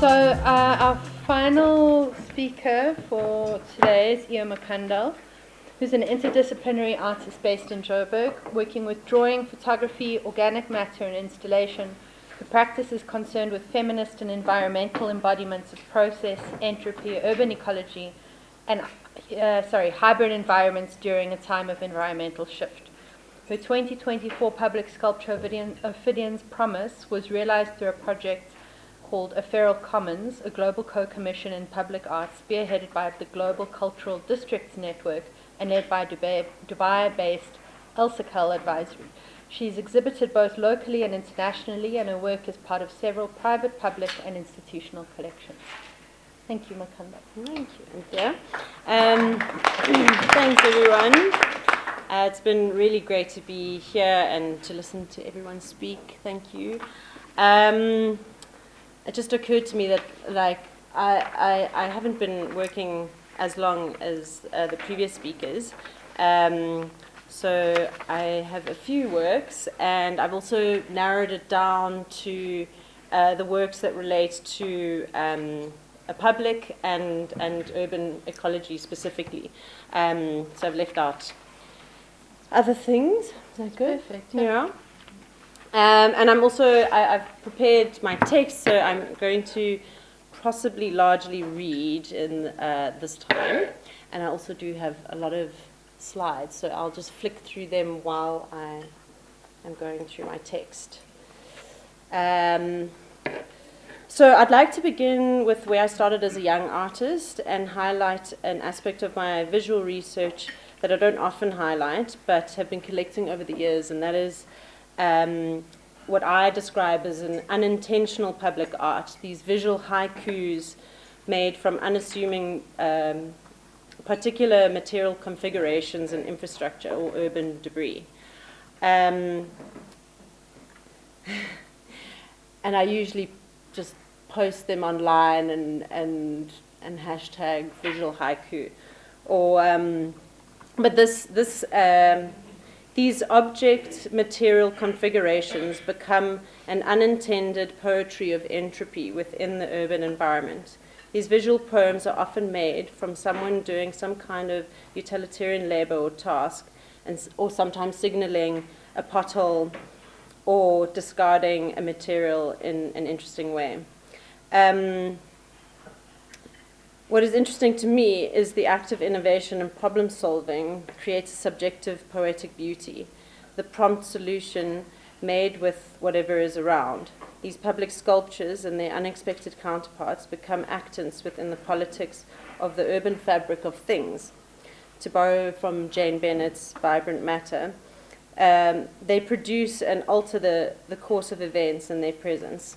Our final speaker for today is Makandal, who's an interdisciplinary artist based in Joburg, working with drawing, photography, organic matter, and installation. The practice is concerned with feminist and environmental embodiments of process, entropy, urban ecology, and hybrid environments during a time of environmental shift. Her 2024 public sculpture Ophidion's Promise was realized through a project called A Feral Commons, a global co-commission in public art spearheaded by the Global Cultural Districts Network and led by Dubai-based SARChI Advisory. She's exhibited both locally and internationally, and her work is part of several private, public, and institutional collections. Thank you, Makandal. Thank you, Anthea. Thanks, everyone. It's been really great to be here and to listen to everyone speak. Thank you. It just occurred to me that, I haven't been working as long as the previous speakers. So I have a few works, and I've also narrowed it down to the works that relate to a public and urban ecology specifically. So I've left out other things. Is that good? Perfect. Yeah. And I'm also, I've prepared my text, so I'm going to possibly largely read in this time. And I also do have a lot of slides, so I'll just flick through them while I am going through my text. So I'd like to begin with where I started as a young artist and highlight an aspect of my visual research that I don't often highlight, but have been collecting over the years, and that is what I describe as an unintentional public art, these visual haikus made from unassuming particular material configurations and infrastructure or urban debris. And I usually just post them online and hashtag visual haiku. But these object material configurations become an unintended poetry of entropy within the urban environment. These visual poems are often made from someone doing some kind of utilitarian labor or task, or sometimes signaling a pothole or discarding a material in an interesting way. What is interesting to me is the act of innovation and problem solving creates a subjective poetic beauty, the prompt solution made with whatever is around. These public sculptures and their unexpected counterparts become actants within the politics of the urban fabric of things. To borrow from Jane Bennett's Vibrant Matter, they produce and alter the course of events in their presence.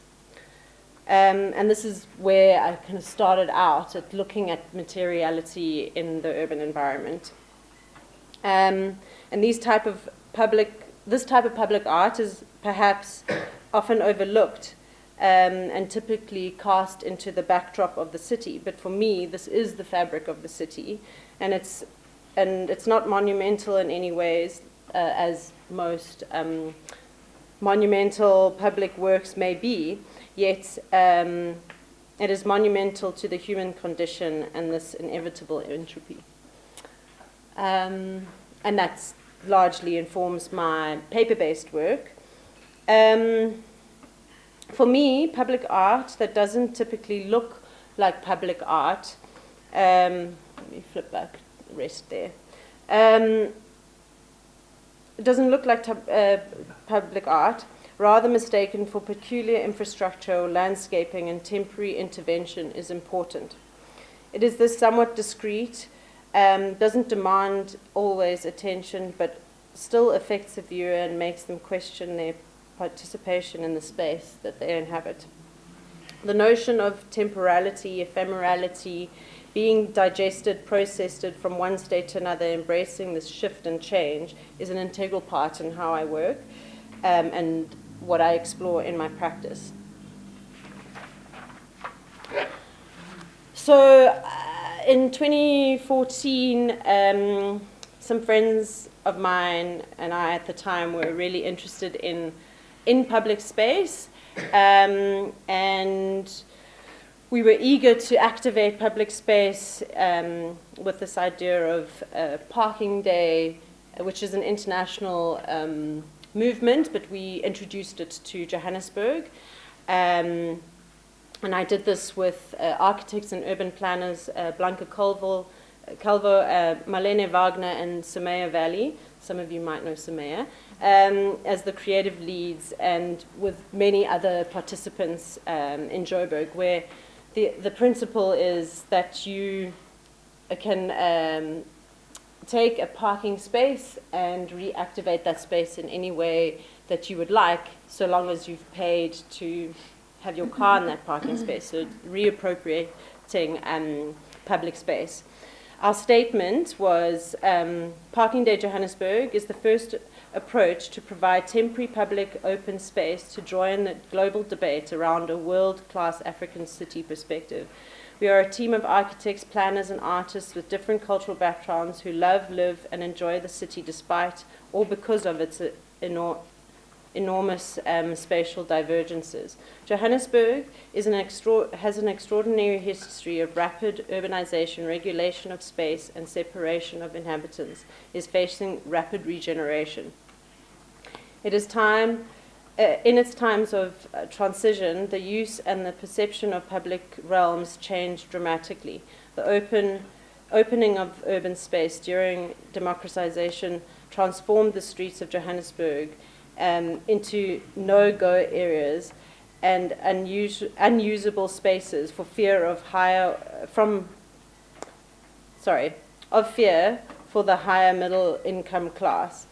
And this is where I kind of started out at looking at materiality in the urban environment. And this type of public art is perhaps often overlooked and typically cast into the backdrop of the city. But for me, this is the fabric of the city, and it's not monumental in any ways, as most monumental public works may be. Yet it is monumental to the human condition and this inevitable entropy. And that largely informs my paper-based work. For me, public art that doesn't typically look like public art, let me flip back the rest there. It doesn't look like public art, rather mistaken for peculiar infrastructure or landscaping and temporary intervention is important. It is this somewhat discreet, doesn't demand always attention, but still affects the viewer and makes them question their participation in the space that they inhabit. The notion of temporality, ephemerality, being digested, processed from one state to another, embracing this shift and change is an integral part in how I work and what I explore in my practice. So in 2014, some friends of mine and I at the time were really interested in public space, and we were eager to activate public space with this idea of Parking Day, which is an international movement, but we introduced it to Johannesburg. And I did this with architects and urban planners, Blanca Calvo, Marlene Wagner, and Sumaya Valley. Some of you might know Sumaya, as the creative leads, and with many other participants in Joburg, where the principle is that you can take a parking space and reactivate that space in any way that you would like, so long as you've paid to have your car in that parking space, so reappropriating public space. Our statement was, Parking Day Johannesburg is the first approach to provide temporary public open space to join the global debate around a world-class African city perspective. We are a team of architects, planners, and artists with different cultural backgrounds who love, live, and enjoy the city despite or because of its enormous spatial divergences. Johannesburg has an extraordinary history of rapid urbanization, regulation of space, and separation of inhabitants, is facing rapid regeneration. It is time, in its times of transition, the use and the perception of public realms changed dramatically. The opening of urban space during democratization transformed the streets of Johannesburg into no-go areas and unusable spaces for fear of fear for the higher middle income class.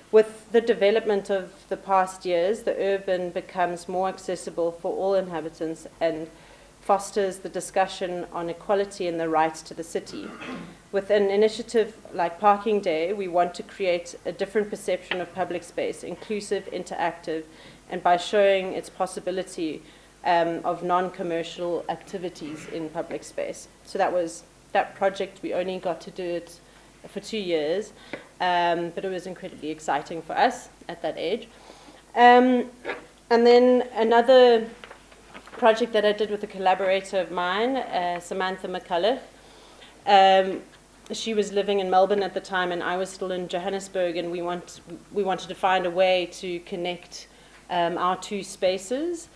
With the development of the past years, the urban becomes more accessible for all inhabitants and fosters the discussion on equality and the rights to the city. With an initiative like Parking Day, we want to create a different perception of public space, inclusive, interactive, and by showing its possibility of non-commercial activities in public space. So that was that project. We only got to do it for 2 years, but it was incredibly exciting for us at that age. And then another project that I did with a collaborator of mine, Samantha McCullough. She was living in Melbourne at the time, and I was still in Johannesburg, and we wanted to find a way to connect our two spaces.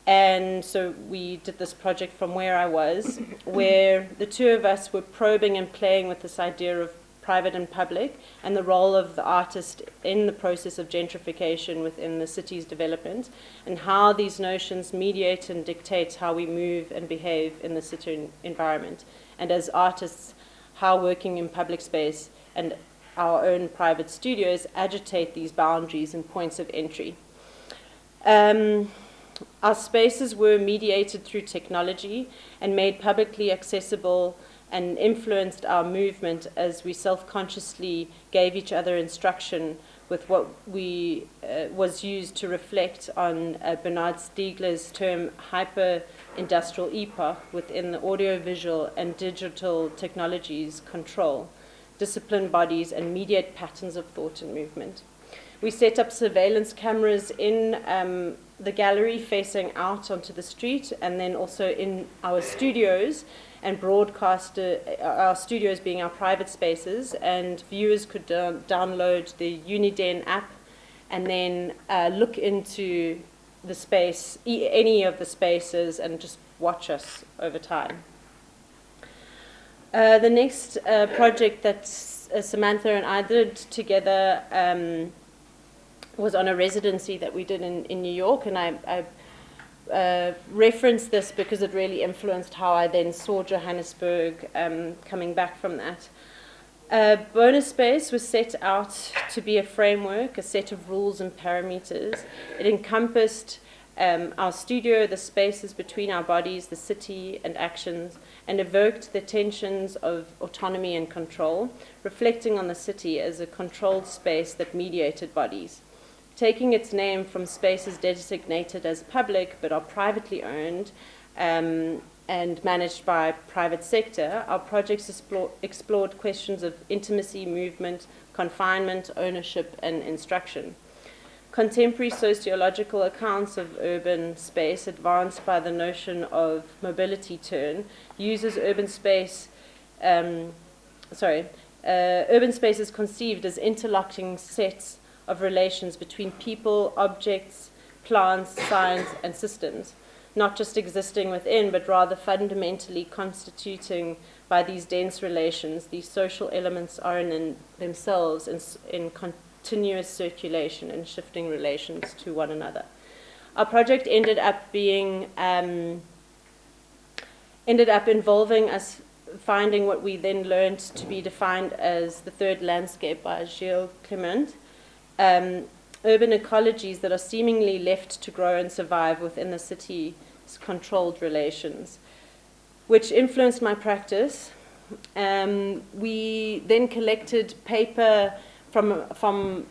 And so we did this project from where I was, where the two of us were probing and playing with this idea of private and public, and the role of the artist in the process of gentrification within the city's development, and how these notions mediate and dictate how we move and behave in the city environment. And as artists, how working in public space and our own private studios agitate these boundaries and points of entry. Our spaces were mediated through technology and made publicly accessible and influenced our movement as we self-consciously gave each other instruction with what we was used to reflect on Bernard Stiegler's term hyper-industrial epoch within the audiovisual and digital technologies control, discipline bodies, and mediate patterns of thought and movement. We set up surveillance cameras in the gallery facing out onto the street, and then also in our studios, and broadcast our studios being our private spaces, and viewers could download the Uniden app and then look into the space, any of the spaces, and just watch us over time. The next project that Samantha and I did together was on a residency that we did in New York, and I reference this because it really influenced how I then saw Johannesburg coming back from that. Bonus Space was set out to be a framework, a set of rules and parameters. It encompassed our studio, the spaces between our bodies, the city and actions, and evoked the tensions of autonomy and control, reflecting on the city as a controlled space that mediated bodies. Taking its name from spaces designated as public but are privately owned and managed by private sector, our projects explored questions of intimacy, movement, confinement, ownership, and instruction. Contemporary sociological accounts of urban space, advanced by the notion of mobility turn, uses urban space is conceived as interlocking sets of relations between people, objects, plants, signs, and systems, not just existing within, but rather fundamentally constituting by these dense relations. These social elements are in themselves in continuous circulation and shifting relations to one another. Our project ended up involving us finding what we then learned to be defined as the third landscape by Gilles Clement, urban ecologies that are seemingly left to grow and survive within the city's controlled relations, which influenced my practice. We then collected paper from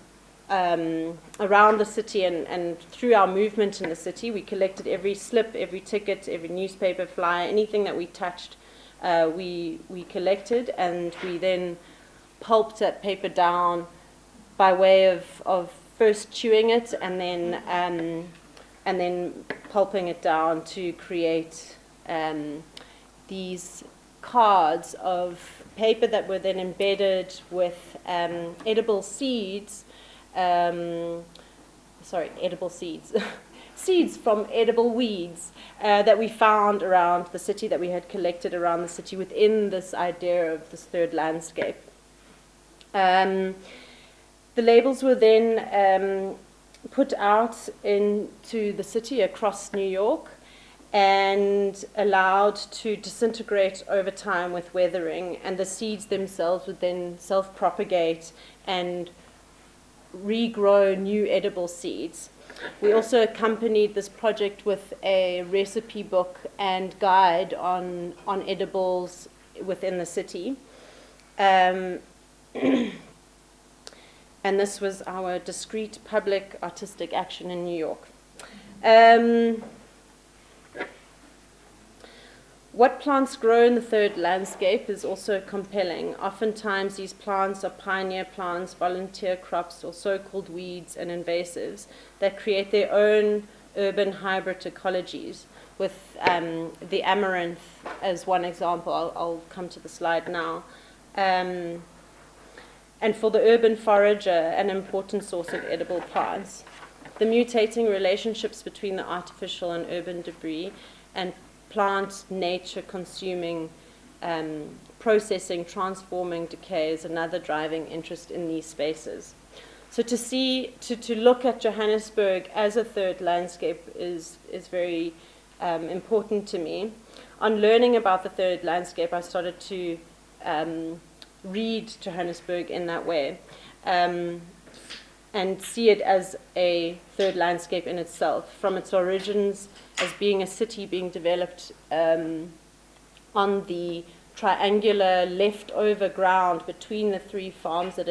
around the city, and through our movement in the city, we collected every slip, every ticket, every newspaper flyer, anything that we touched. We collected, and we then pulped that paper down by way of first chewing it and then pulping it down to create these cards of paper that were then embedded with edible seeds. Edible seeds. Seeds from edible weeds that we found around the city, that we had collected around the city within this idea of this third landscape. The labels were then put out into the city across New York and allowed to disintegrate over time with weathering, and the seeds themselves would then self-propagate and regrow new edible seeds. We also accompanied this project with a recipe book and guide on edibles within the city. And this was our discrete public artistic action in New York. What plants grow in the third landscape is also compelling. Oftentimes these plants are pioneer plants, volunteer crops, or so-called weeds and invasives that create their own urban hybrid ecologies, with the amaranth as one example. I'll come to the slide now. And for the urban forager, an important source of edible plants. The mutating relationships between the artificial and urban debris and plant nature consuming, processing, transforming decay is another driving interest in these spaces. So to look at Johannesburg as a third landscape is very important to me. On learning about the third landscape, I started to read Johannesburg in that way, and see it as a third landscape in itself, from its origins as being a city being developed on the triangular leftover ground between the three farms that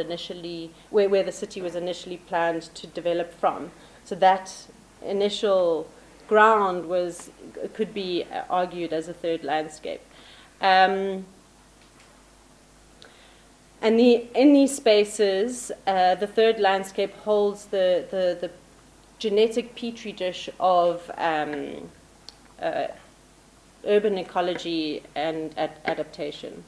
where the city was initially planned to develop from. So that initial ground could be argued as a third landscape. And in these spaces, the third landscape holds the genetic petri dish of urban ecology and adaptation.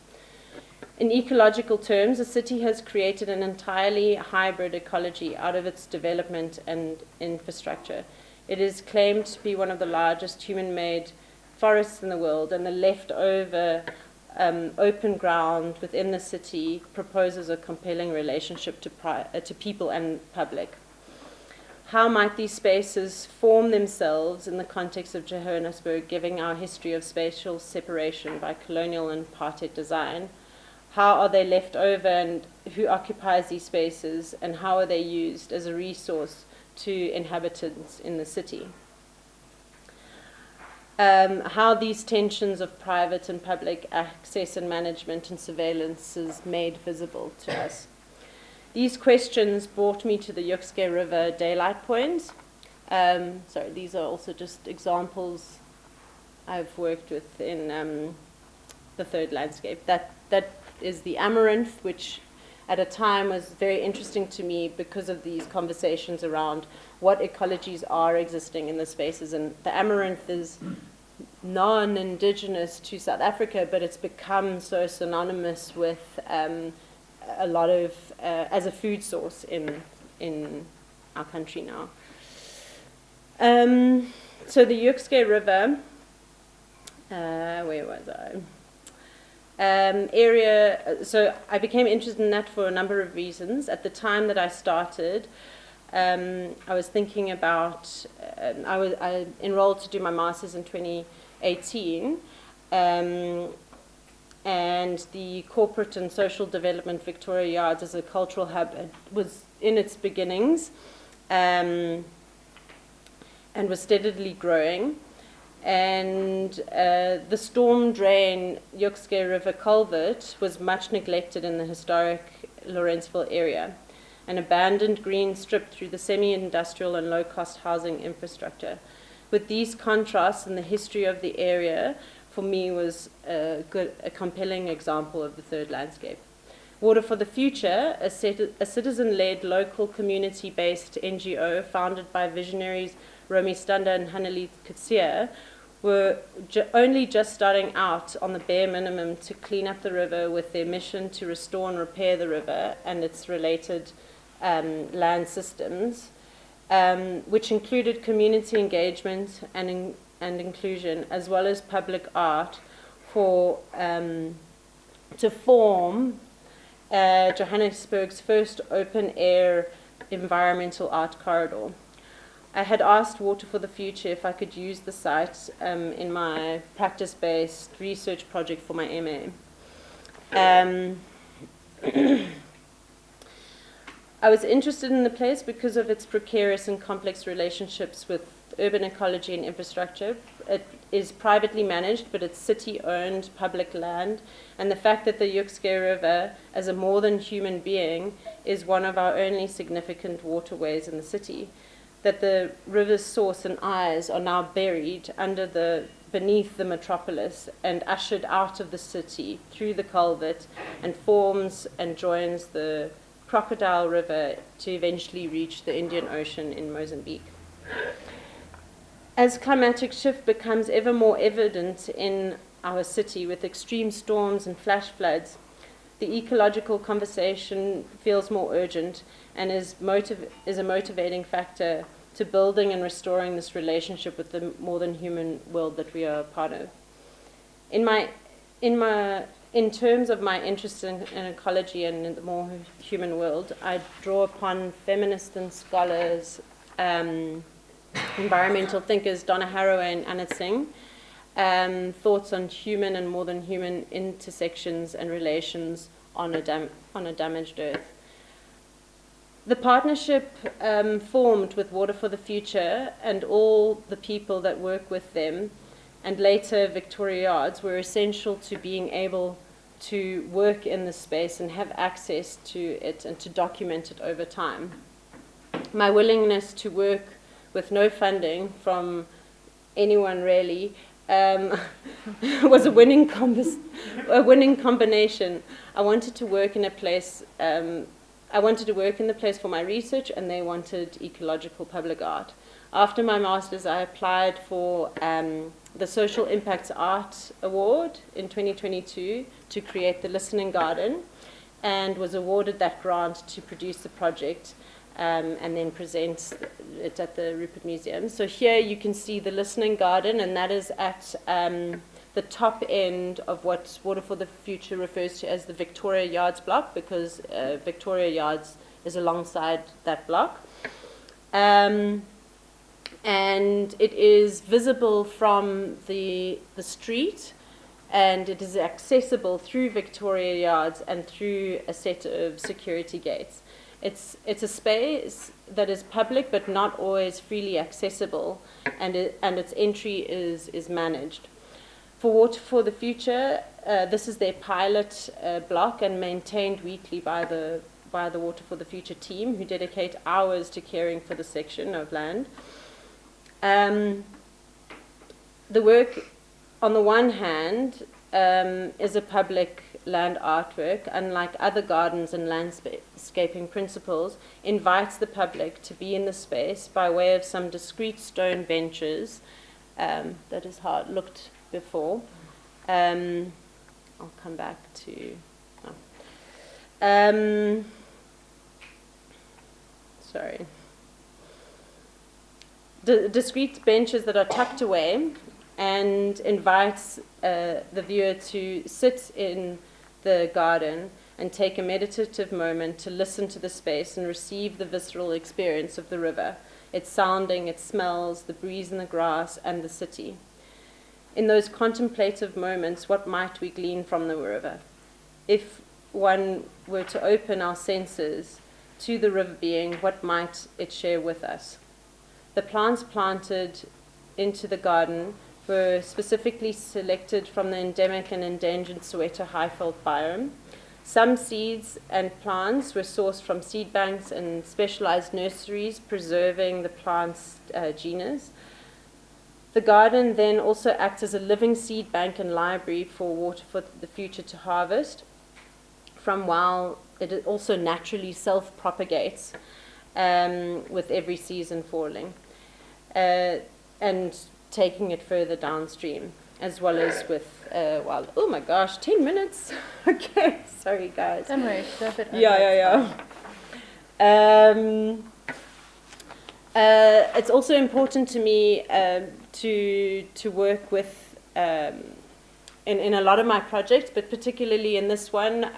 In ecological terms, the city has created an entirely hybrid ecology out of its development and infrastructure. It is claimed to be one of the largest human-made forests in the world, and the leftover open ground within the city proposes a compelling relationship to people and public. How might these spaces form themselves in the context of Johannesburg, given our history of spatial separation by colonial and apartheid design? How are they left over, and who occupies these spaces, and how are they used as a resource to inhabitants in the city? How these tensions of private and public access and management and surveillance is made visible to us. These questions brought me to the Yukske River daylight point. These are also just examples I've worked with in the third landscape. That is the amaranth, which at a time was very interesting to me because of these conversations around what ecologies are existing in the spaces. And the amaranth is non-indigenous to South Africa, but it's become so synonymous with a lot of, as a food source in our country now. So the Yokske River, where was I? Area, so I became interested in that for a number of reasons. At the time that I started, I was thinking about, I enrolled to do my master's in 2018, and the corporate and social development Victoria Yards as a cultural hub was in its beginnings, and was steadily growing. And the storm drain Yokske River culvert was much neglected in the historic Lawrenceville area, an abandoned green strip through the semi-industrial and low-cost housing infrastructure. With these contrasts and the history of the area, for me was a compelling example of the third landscape. Water for the Future, a citizen-led, local, community-based NGO founded by visionaries Romy Stander and Hanelie Kutsia, were only just starting out on the bare minimum to clean up the river with their mission to restore and repair the river and its related land systems, which included community engagement and inclusion, as well as public art, to form Johannesburg's first open-air environmental art corridor. I had asked Water for the Future if I could use the site in my practice-based research project for my MA. I was interested in the place because of its precarious and complex relationships with urban ecology and infrastructure. It is privately managed, but it's city-owned public land, and the fact that the Yokske River, as a more than human being, is one of our only significant waterways in the city. That the river's source and eyes are now buried beneath the metropolis and ushered out of the city through the culvert and forms and joins the Crocodile River to eventually reach the Indian Ocean in Mozambique. As climatic shift becomes ever more evident in our city with extreme storms and flash floods, the ecological conversation feels more urgent and is a motivating factor to building and restoring this relationship with the more than human world that we are a part of. In terms of my interest in ecology and in the more human world, I draw upon feminists and scholars, environmental thinkers Donna Haraway and Anna Singh, thoughts on human and more than human intersections and relations on a damaged earth. The partnership formed with Water for the Future and all the people that work with them, and later Victoria Yards, were essential to being able to work in this space and have access to it and to document it over time. My willingness to work with no funding from anyone really was a winning combination. I wanted to work in a place. I wanted to work in the place for my research, and they wanted ecological public art. After my master's, I applied for the Social Impacts Art Award in 2022 to create the Listening Garden, and was awarded that grant to produce the project and then present it at the Rupert Museum. So here you can see the Listening Garden, and that is at the top end of what Water for the Future refers to as the Victoria Yards block, because Victoria Yards is alongside that block. And it is visible from the street, and it is accessible through Victoria Yards and through a set of security gates. It's a space that is public but not always freely accessible, and its entry is managed. For Water for the Future, this is their pilot block and maintained weekly by the Water for the Future team, who dedicate hours to caring for the section of land. The work, on the one hand, is a public land artwork, unlike other gardens and landscaping principles, invites the public to be in the space by way of some discrete stone benches. That is how it looked before. I'll come back to... sorry. Discrete benches that are tucked away and invites the viewer to sit in the garden and take a meditative moment to listen to the space and receive the visceral experience of the river, its sounding, its smells, the breeze in the grass, and the city. In those contemplative moments, what might we glean from the river? If one were to open our senses to the river being, what might it share with us? The plants planted into the garden were specifically selected from the endemic and endangered Soweto highveld biome. Some seeds and plants were sourced from seed banks and specialized nurseries, preserving the plant's genus. The garden then also acts as a living seed bank and library for water for the future to harvest, from while it also naturally self-propagates with every season falling, and taking it further downstream, as well as with, oh my gosh, 10 minutes. Okay, sorry guys. Don't worry, stuff it. Yeah. It's also important to me to work with, in a lot of my projects, but particularly in this one,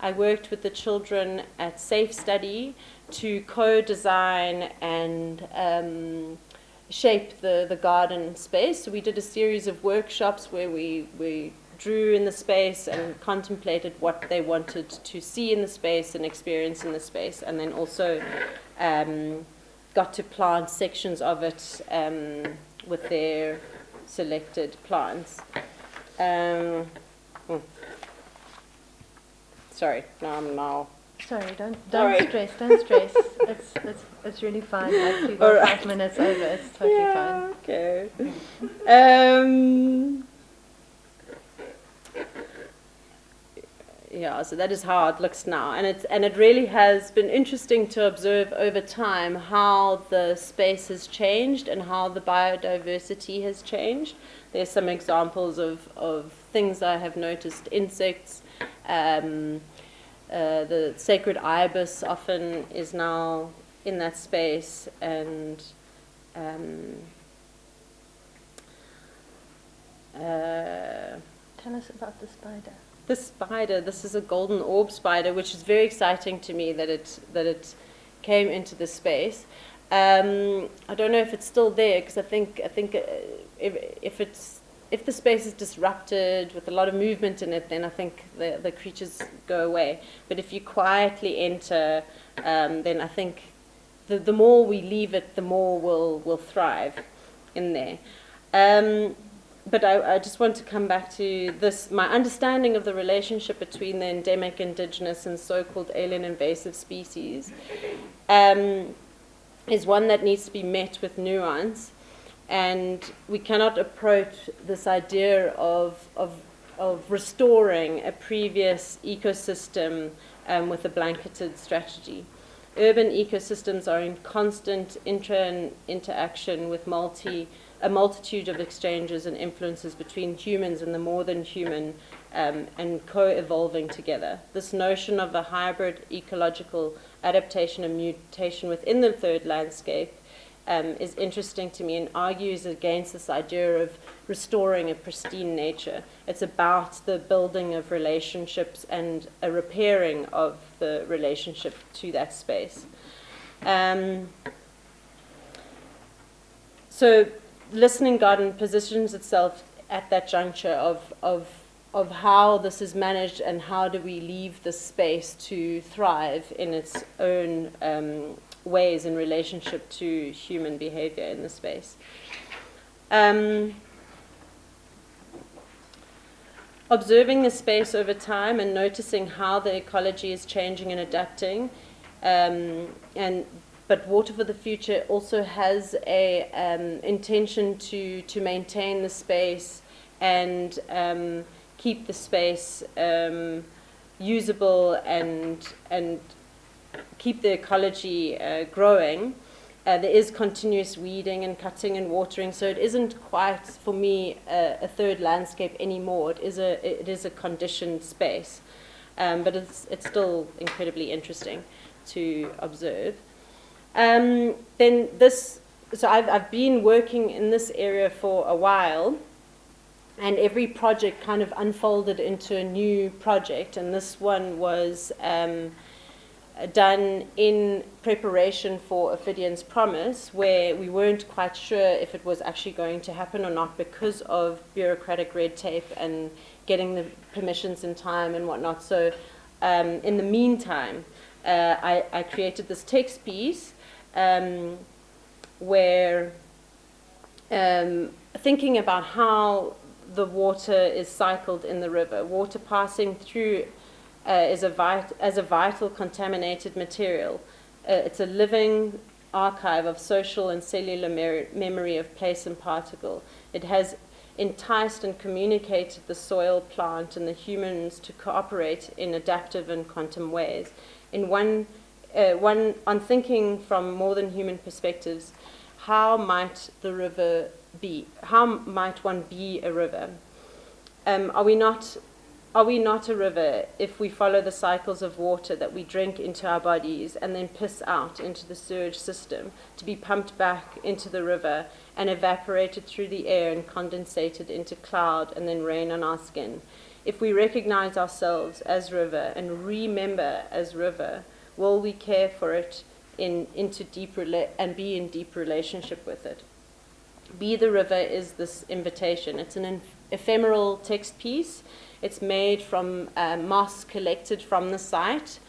I worked with the children at Safe Study to co-design and shape the garden space. So we did a series of workshops where we drew in the space and contemplated what they wanted to see in the space and experience in the space, and then also got to plant sections of it with their selected plants. Sorry, now. Sorry, don't Sorry. stress. Don't stress. It's really fine. Like we go 5 minutes over. It's totally fine. Okay. Yeah, so that is how it looks now, and it really has been interesting to observe over time how the space has changed and how the biodiversity has changed. There's some examples of things I have noticed: insects. The sacred ibis often is now in that space, and Tell us about the spider. this spider. This is a golden orb spider, which is very exciting to me that it came into the space. I don't know if it's still there, because I think if the space is disrupted with a lot of movement in it, then I think the creatures go away. But if you quietly enter, then I think the more we leave it, the more we'll thrive in there. But I just want to come back to this. My understanding of the relationship between the endemic, indigenous, and so-called alien invasive species is one that needs to be met with nuance. And we cannot approach this idea of restoring a previous ecosystem with a blanketed strategy. Urban ecosystems are in constant interaction with a multitude of exchanges and influences between humans and the more than human, and co-evolving together. This notion of a hybrid ecological adaptation and mutation within the third landscape is interesting to me and argues against this idea of restoring a pristine nature. It's about the building of relationships and a repairing of the relationship to that space. So Listening Garden positions itself at that juncture of how this is managed and how do we leave the space to thrive in its own ways in relationship to human behavior in the space. Observing the space over time and noticing how the ecology is changing and adapting, but Water for the Future also has a intention to maintain the space and keep the space usable and keep the ecology growing. There is continuous weeding and cutting and watering, so it isn't quite, for me, a third landscape anymore. It is a conditioned space, but it's still incredibly interesting to observe. Then this, so I've been working in this area for a while, and every project kind of unfolded into a new project, and this one was done in preparation for Ophidian's Promise, where we weren't quite sure if it was actually going to happen or not because of bureaucratic red tape and getting the permissions in time and whatnot. So in the meantime, I created this text piece where thinking about how the water is cycled in the river. Water passing through as a vital contaminated material. It's a living archive of social and cellular memory of place and particle. It has enticed and communicated the soil, plant, and the humans to cooperate in adaptive and quantum ways. In on thinking from more than human perspectives, how might the river be? How might one be a river? Are we not a river if we follow the cycles of water that we drink into our bodies and then piss out into the sewage system to be pumped back into the river and evaporated through the air and condensated into cloud and then rain on our skin? If we recognize ourselves as river and remember as river, will we care for it and be in deep relationship with it? Be the River is this invitation. It's an ephemeral text piece. It's made from moss collected from the site.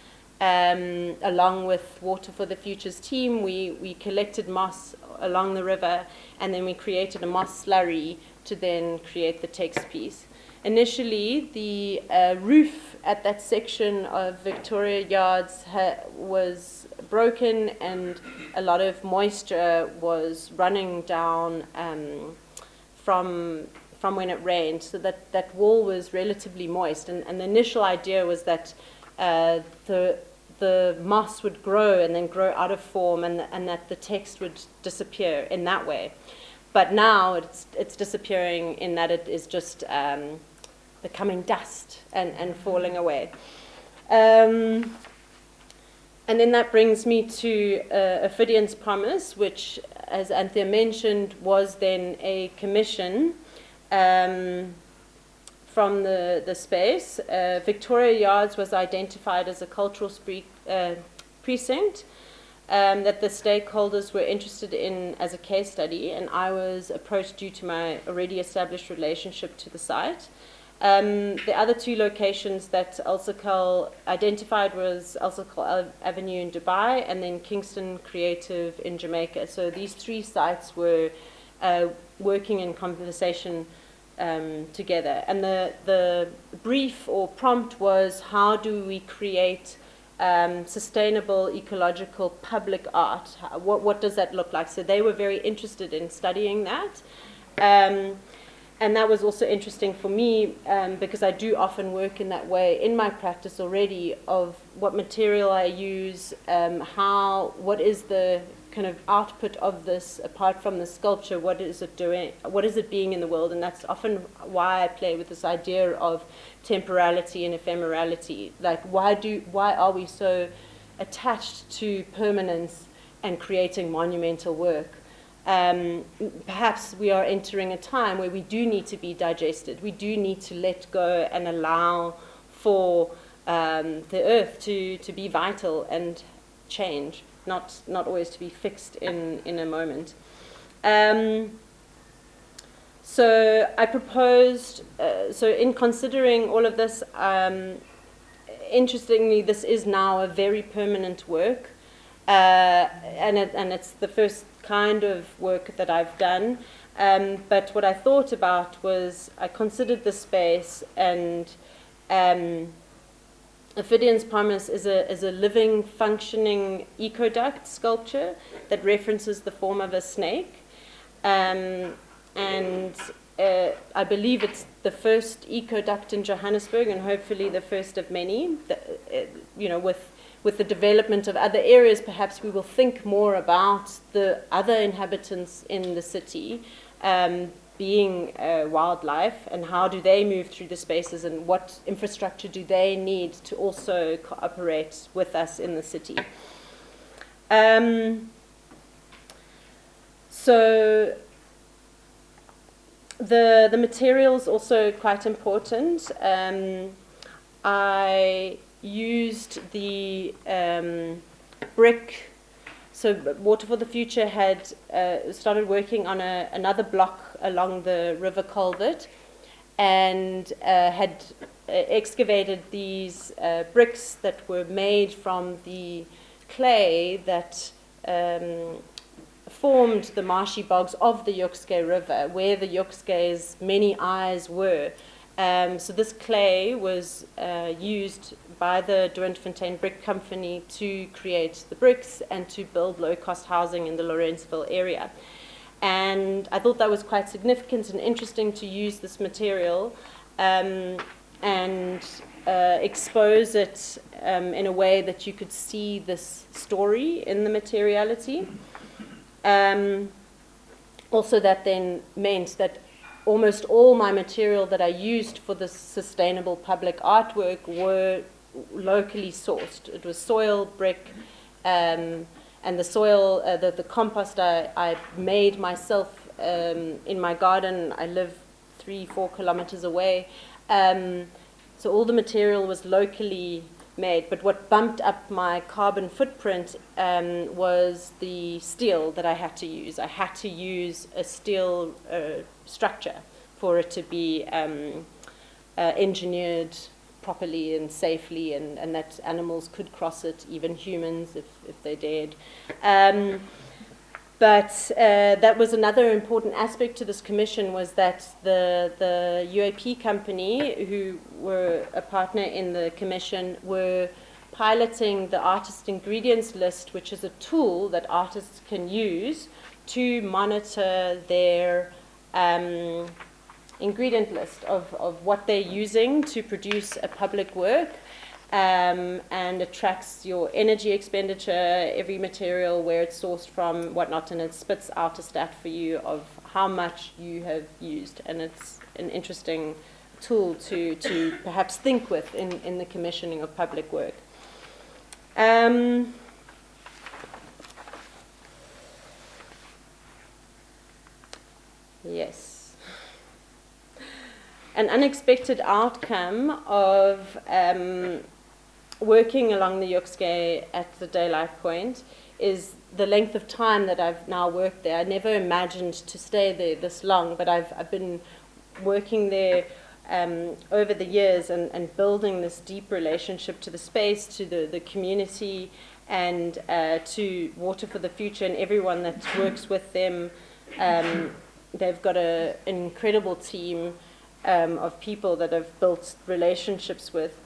Along with Water for the Futures team, we collected moss along the river, and then we created a moss slurry to then create the text piece. Initially, the roof at that section of Victoria Yards was broken, and a lot of moisture was running down from when it rained, so that wall was relatively moist. And the initial idea was that the moss would grow and then grow out of form, and that the text would disappear in that way. But now it's disappearing in that it is just becoming dust and falling away. And then that brings me to Ophidian's Promise, which, as Anthea mentioned, was then a commission from the space. Victoria Yards was identified as a cultural precinct that the stakeholders were interested in as a case study, and I was approached due to my already established relationship to the site. The other two locations that SARChI identified was SARChI Avenue in Dubai and then Kingston Creative in Jamaica. So these three sites were working in conversation together. And the brief or prompt was, how do we create sustainable, ecological, public art? What does that look like? So they were very interested in studying that. And that was also interesting for me because I do often work in that way in my practice already, of what material I use, what is the kind of output of this apart from the sculpture, what is it doing, what is it being in the world. And that's often why I play with this idea of temporality and ephemerality. Like, why are we so attached to permanence and creating monumental work? Perhaps we are entering a time where we do need to be digested. We do need to let go and allow for the earth to be vital and change, not always to be fixed in a moment. So I proposed, so in considering all of this, interestingly, this is now a very permanent work, and it's the first kind of work that I've done. But what I thought about was, I considered the space, and Ophidian's Promise is a living, functioning ecoduct sculpture that references the form of a snake. And I believe it's the first eco-duct in Johannesburg, and hopefully the first of many. With the development of other areas, perhaps we will think more about the other inhabitants in the city being wildlife, and how do they move through the spaces, and what infrastructure do they need to also cooperate with us in the city. So the material's also quite important. I used the brick. So Water for the Future had started working on another block along the river culvert, and had excavated these bricks that were made from the clay that formed the marshy bogs of the Yokske River, where the Yokske's many eyes were. So this clay was used by the Doornfontein Brick Company to create the bricks and to build low-cost housing in the Lawrenceville area. And I thought that was quite significant and interesting to use this material and expose it in a way that you could see this story in the materiality. Also, that then meant that almost all my material that I used for this sustainable public artwork were locally sourced. It was soil, brick, and the soil, the compost I made myself in my garden. I live 3-4 kilometers away. So all the material was locally made, but what bumped up my carbon footprint was the steel that I had to use. I had to use a steel structure for it to be engineered properly and safely, and that animals could cross it, even humans if they dared. But that was another important aspect to this commission, was that the UAP company, who were a partner in the commission, were piloting the artist ingredients list, which is a tool that artists can use to monitor their ingredient list of what they're using to produce a public work. And it tracks your energy expenditure, every material, where it's sourced from, whatnot, and it spits out a stat for you of how much you have used. And it's an interesting tool to perhaps think with in the commissioning of public work. Yes. An unexpected outcome of working along the Yokske at the daylight point is the length of time that I've now worked there. I never imagined to stay there this long, but I've been working there over the years and building this deep relationship to the space, to the community, and to Water for the Future and everyone that works with them. They've got an incredible team of people that I've built relationships with.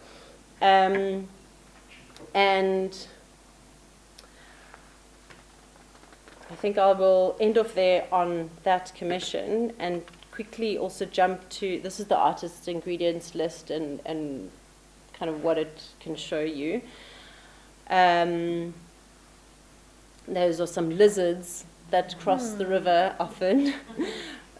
And I think I will end off there on that commission and quickly also jump to, this is the artist's ingredients list and kind of what it can show you. Those are some lizards that cross the river often.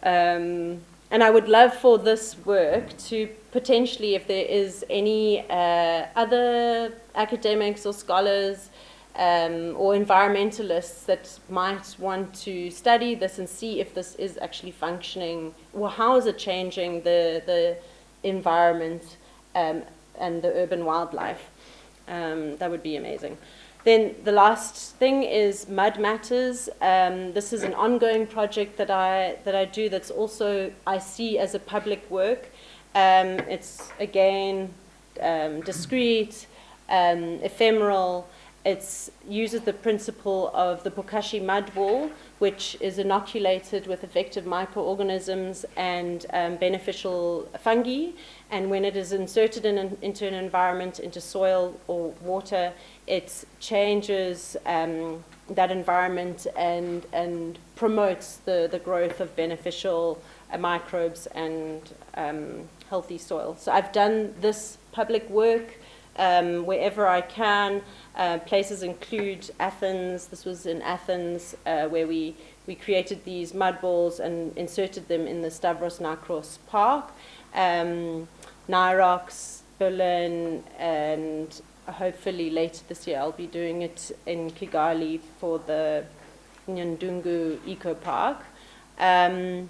And I would love for this work to potentially, if there is any other academics or scholars or environmentalists that might want to study this and see if this is actually functioning, or how is it changing the environment and the urban wildlife, that would be amazing. Then the last thing is Mud Matters. This is an ongoing project that I do that's also I see as a public work. It's again discrete, ephemeral. It uses the principle of the bokashi mud wall, which is inoculated with effective microorganisms and beneficial fungi. And when it is inserted into an environment, into soil or water, it changes that environment and promotes the growth of beneficial microbes and healthy soil. So I've done this public work wherever I can. Places include Athens. This was in Athens, where we created these mud balls and inserted them in the Stavros Nikros Park. Nirox, Berlin, and hopefully later this year I'll be doing it in Kigali for the Nyandungu Eco Park. And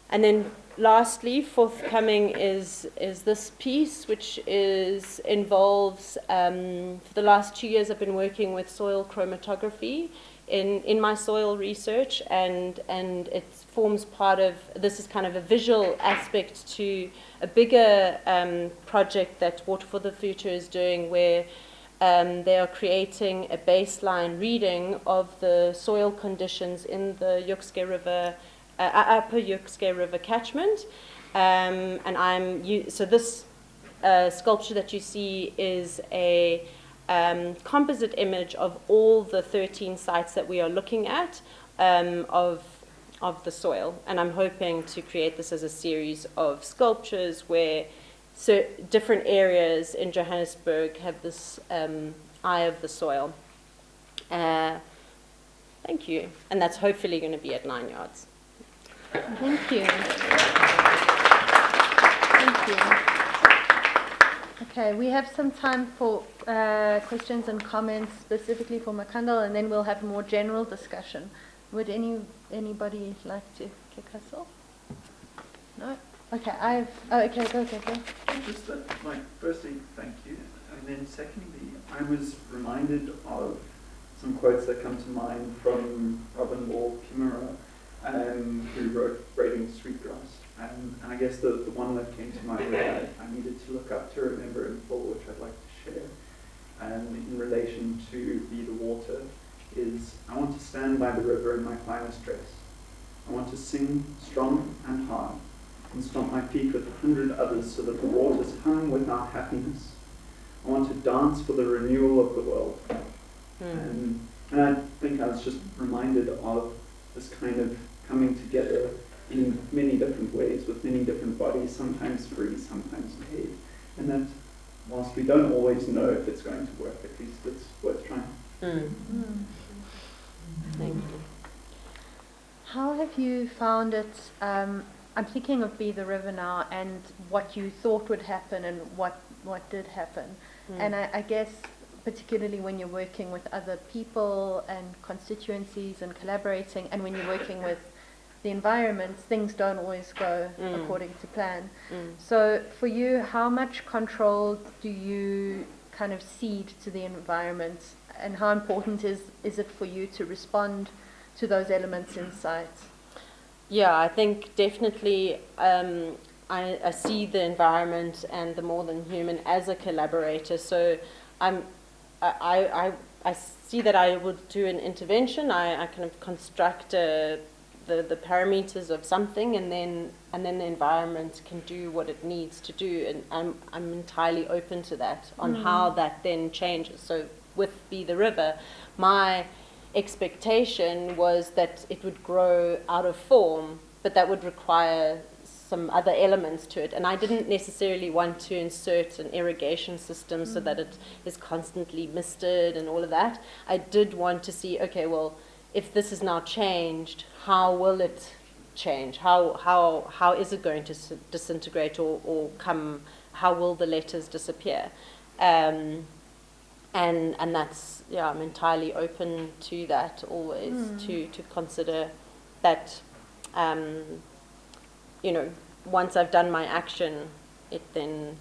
then lastly, forthcoming is this piece, which involves, for the last 2 years I've been working with soil chromatography in my soil research, and it forms part of, this is kind of a visual aspect to a bigger project that Water for the Future is doing, where they are creating a baseline reading of the soil conditions in the Yukske River, Upper Yukske River catchment. So this sculpture that you see is a composite image of all the 13 sites that we are looking at of the soil, and I'm hoping to create this as a series of sculptures where different areas in Johannesburg have this eye of the soil. Thank you, and that's hopefully going to be at 9 yards. Thank you. Thank you. Okay, we have some time for questions and comments specifically for Makandal, and then we'll have a more general discussion. Would anybody like to kick us off? No? Okay, okay, go. Just firstly, thank you. And then secondly, I was reminded of some quotes that come to mind from Robin Wall Kimmerer, who wrote Braiding Sweetgrass. And I guess the one that came to mind that I needed to look up to remember in full, which I'd like to share, in relation to Be the Water, is I want to stand by the river in my finest dress. I want to sing strong and hard, and stomp my feet with 100 others so that the waters hum with our happiness. I want to dance for the renewal of the world. And I think I was just reminded of this kind of coming together in many different ways with many different bodies, sometimes free, sometimes paid. And that whilst we don't always know if it's going to work, at least it's worth trying. Thank you. How have you found it? I'm thinking of Be the River now, and what you thought would happen and what did happen. And I guess particularly when you're working with other people and constituencies and collaborating, and when you're working with the environment, things don't always go according to plan. So for you, how much control do you kind of cede to the environment, and how important is it for you to respond to those elements in sight? Yeah, I think definitely I see the environment and the more than human as a collaborator. So I see that I would do an intervention. I kind of construct the parameters of something, and then the environment can do what it needs to do, and I'm entirely open to that on how that then changes. So with Be the River, my expectation was that it would grow out of form, but that would require some other elements to it, and I didn't necessarily want to insert an irrigation system so that it is constantly misted and all of that. I did want to see, okay, well, if this is now changed, how will it change? How is it going to disintegrate or come? How will the letters disappear? And that's, yeah, I'm entirely open to that always, to consider that. Once I've done my action, it then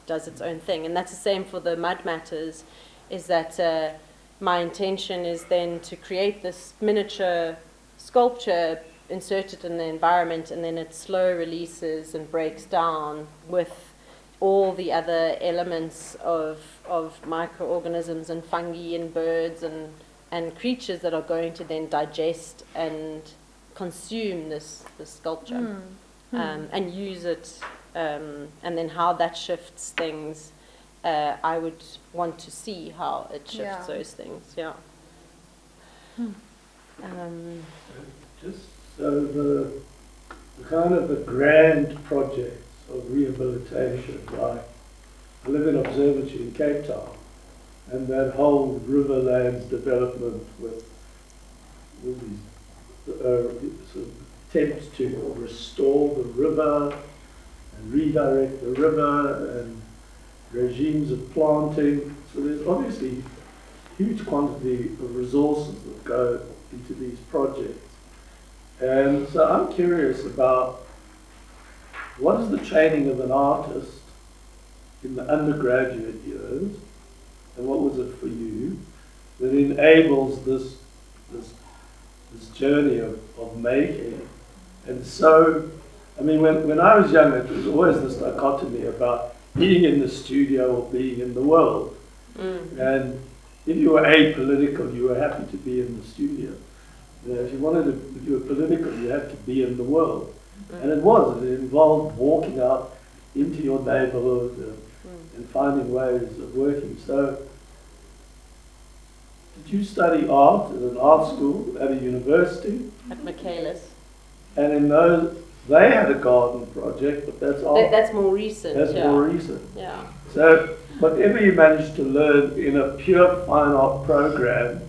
does its own thing. And that's the same for the mud matters, is that my intention is then to create this miniature sculpture, insert it in the environment, and then it slow releases and breaks down with all the other elements of microorganisms and fungi and birds and creatures that are going to then digest and consume this sculpture and use it, and then how that shifts things. I would want to see how it shifts those things. Yeah. Just so the kind of the grand projects of rehabilitation, like I live in Observatory in Cape Town, and that whole Riverlands development with all these sort of attempts to restore the river and redirect the river and regimes of planting. So there's obviously huge quantity of resources that go into these projects. And so I'm curious about what is the training of an artist in the undergraduate years, and what was it for you, that enables this journey of making. And so, I mean, when I was young, it was always this dichotomy about being in the studio or being in the world. And if you were apolitical, you were happy to be in the studio. You know, if you were political, you had to be in the world. And it involved walking out into your neighborhood and finding ways of working. So, did you study art at an art school, at a university? At Michaelis. And in those, they had a garden project, but that's art. That's more recent. That's more recent. Yeah. So, whatever you manage to learn in a pure fine art program,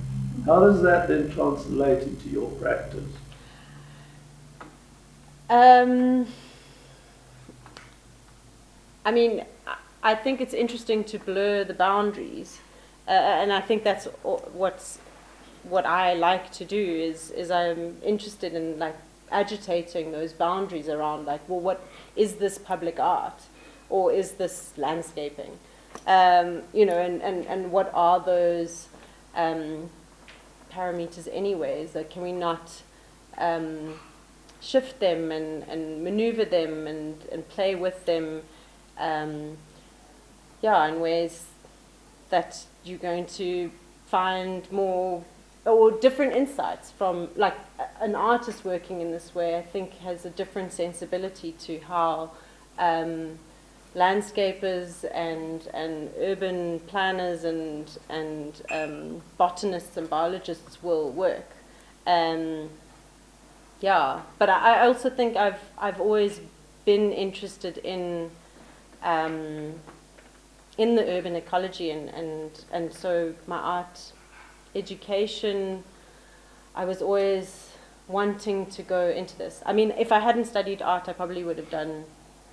how does that then translate into your practice? I mean, I think it's interesting to blur the boundaries, and I think that's what I like to do. Is I'm interested in like agitating those boundaries around like, well, what is this public art, or is this landscaping? You know, and what are those parameters anyways? Like, can we not shift them and maneuver them and play with them, in ways that you're going to find more or different insights from, like, an artist working in this way, I think has a different sensibility to how landscapers and urban planners and botanists and biologists will work. But I also think I've always been interested in the urban ecology and so my art education, I was always wanting to go into this. I mean, if I hadn't studied art, I probably would have done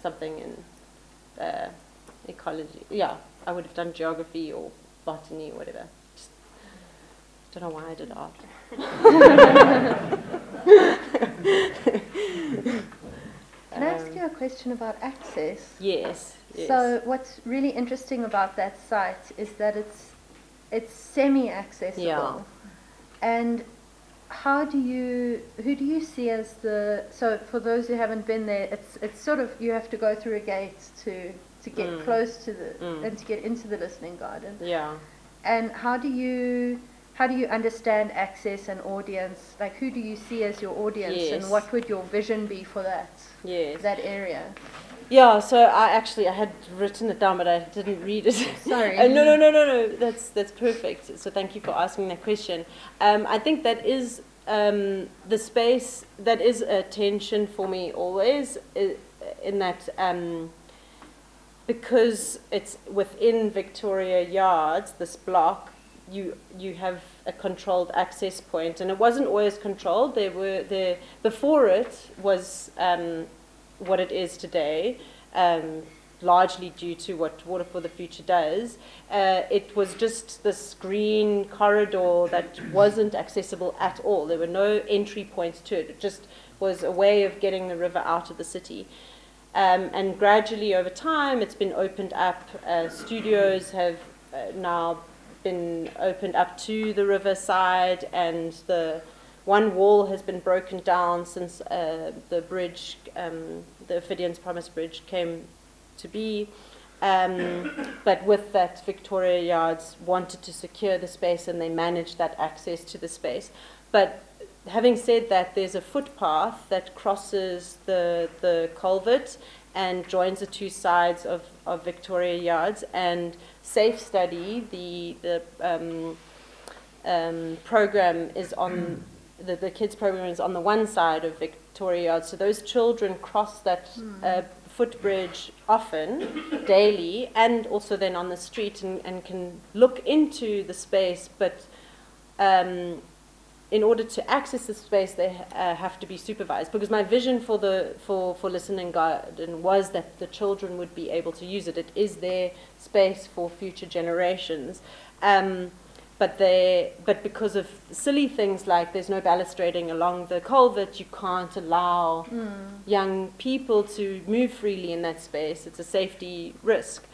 something in ecology. Yeah, I would have done geography or botany or whatever. Just don't know why I did art. Can I ask you a question about access? Yes. So what's really interesting about that site is that it's semi-accessible. Yeah. And who do you see as so for those who haven't been there, it's sort of, you have to go through a gate to get close to and to get into the listening garden. Yeah. And how do you understand access and audience? Like, who do you see as your audience? Yes. And what would your vision be for that? Yes. That area? Yeah, so I had written it down, but I didn't read it. Sorry. No. That's perfect. So thank you for asking that question. I think that is the space that is a tension for me always, in that because it's within Victoria Yards, this block, you have a controlled access point, and it wasn't always controlled. Before it was what it is today, largely due to what Water for the Future does. It was just this green corridor that wasn't accessible at all. There were no entry points to it. It just was a way of getting the river out of the city. And gradually over time, it's been opened up. Studios have now been opened up to the riverside, and the one wall has been broken down since the bridge, the Ophidian's Promise Bridge, came to be. But with that, Victoria Yards wanted to secure the space, and they managed that access to the space. But having said that, there's a footpath that crosses the culvert and joins the two sides of Victoria Yards, and Safe Study, the program, is on the kids program is on the one side of Victoria Yard, so those children cross that footbridge often, daily, and also then on the street, and can look into the space, but in order to access the space, they have to be supervised. Because my vision for Listening Garden was that the children would be able to use it. It is their space for future generations. But because of silly things like there's no balustrading along the culvert, you can't allow young people to move freely in that space. It's a safety risk.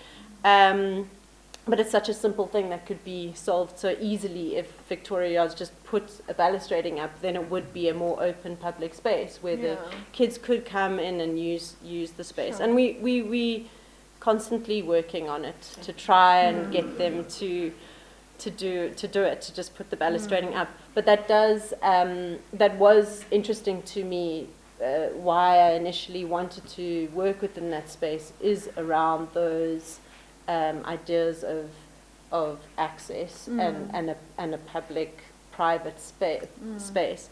But it's such a simple thing that could be solved so easily if Victoria Yards just put a balustrading up. Then it would be a more open public space where the kids could come in and use the space. Sure. And we constantly working on it to try and get them to just put the balustrading up. But that was interesting to me. Why I initially wanted to work within that space is around those ideas of access and a public-private space.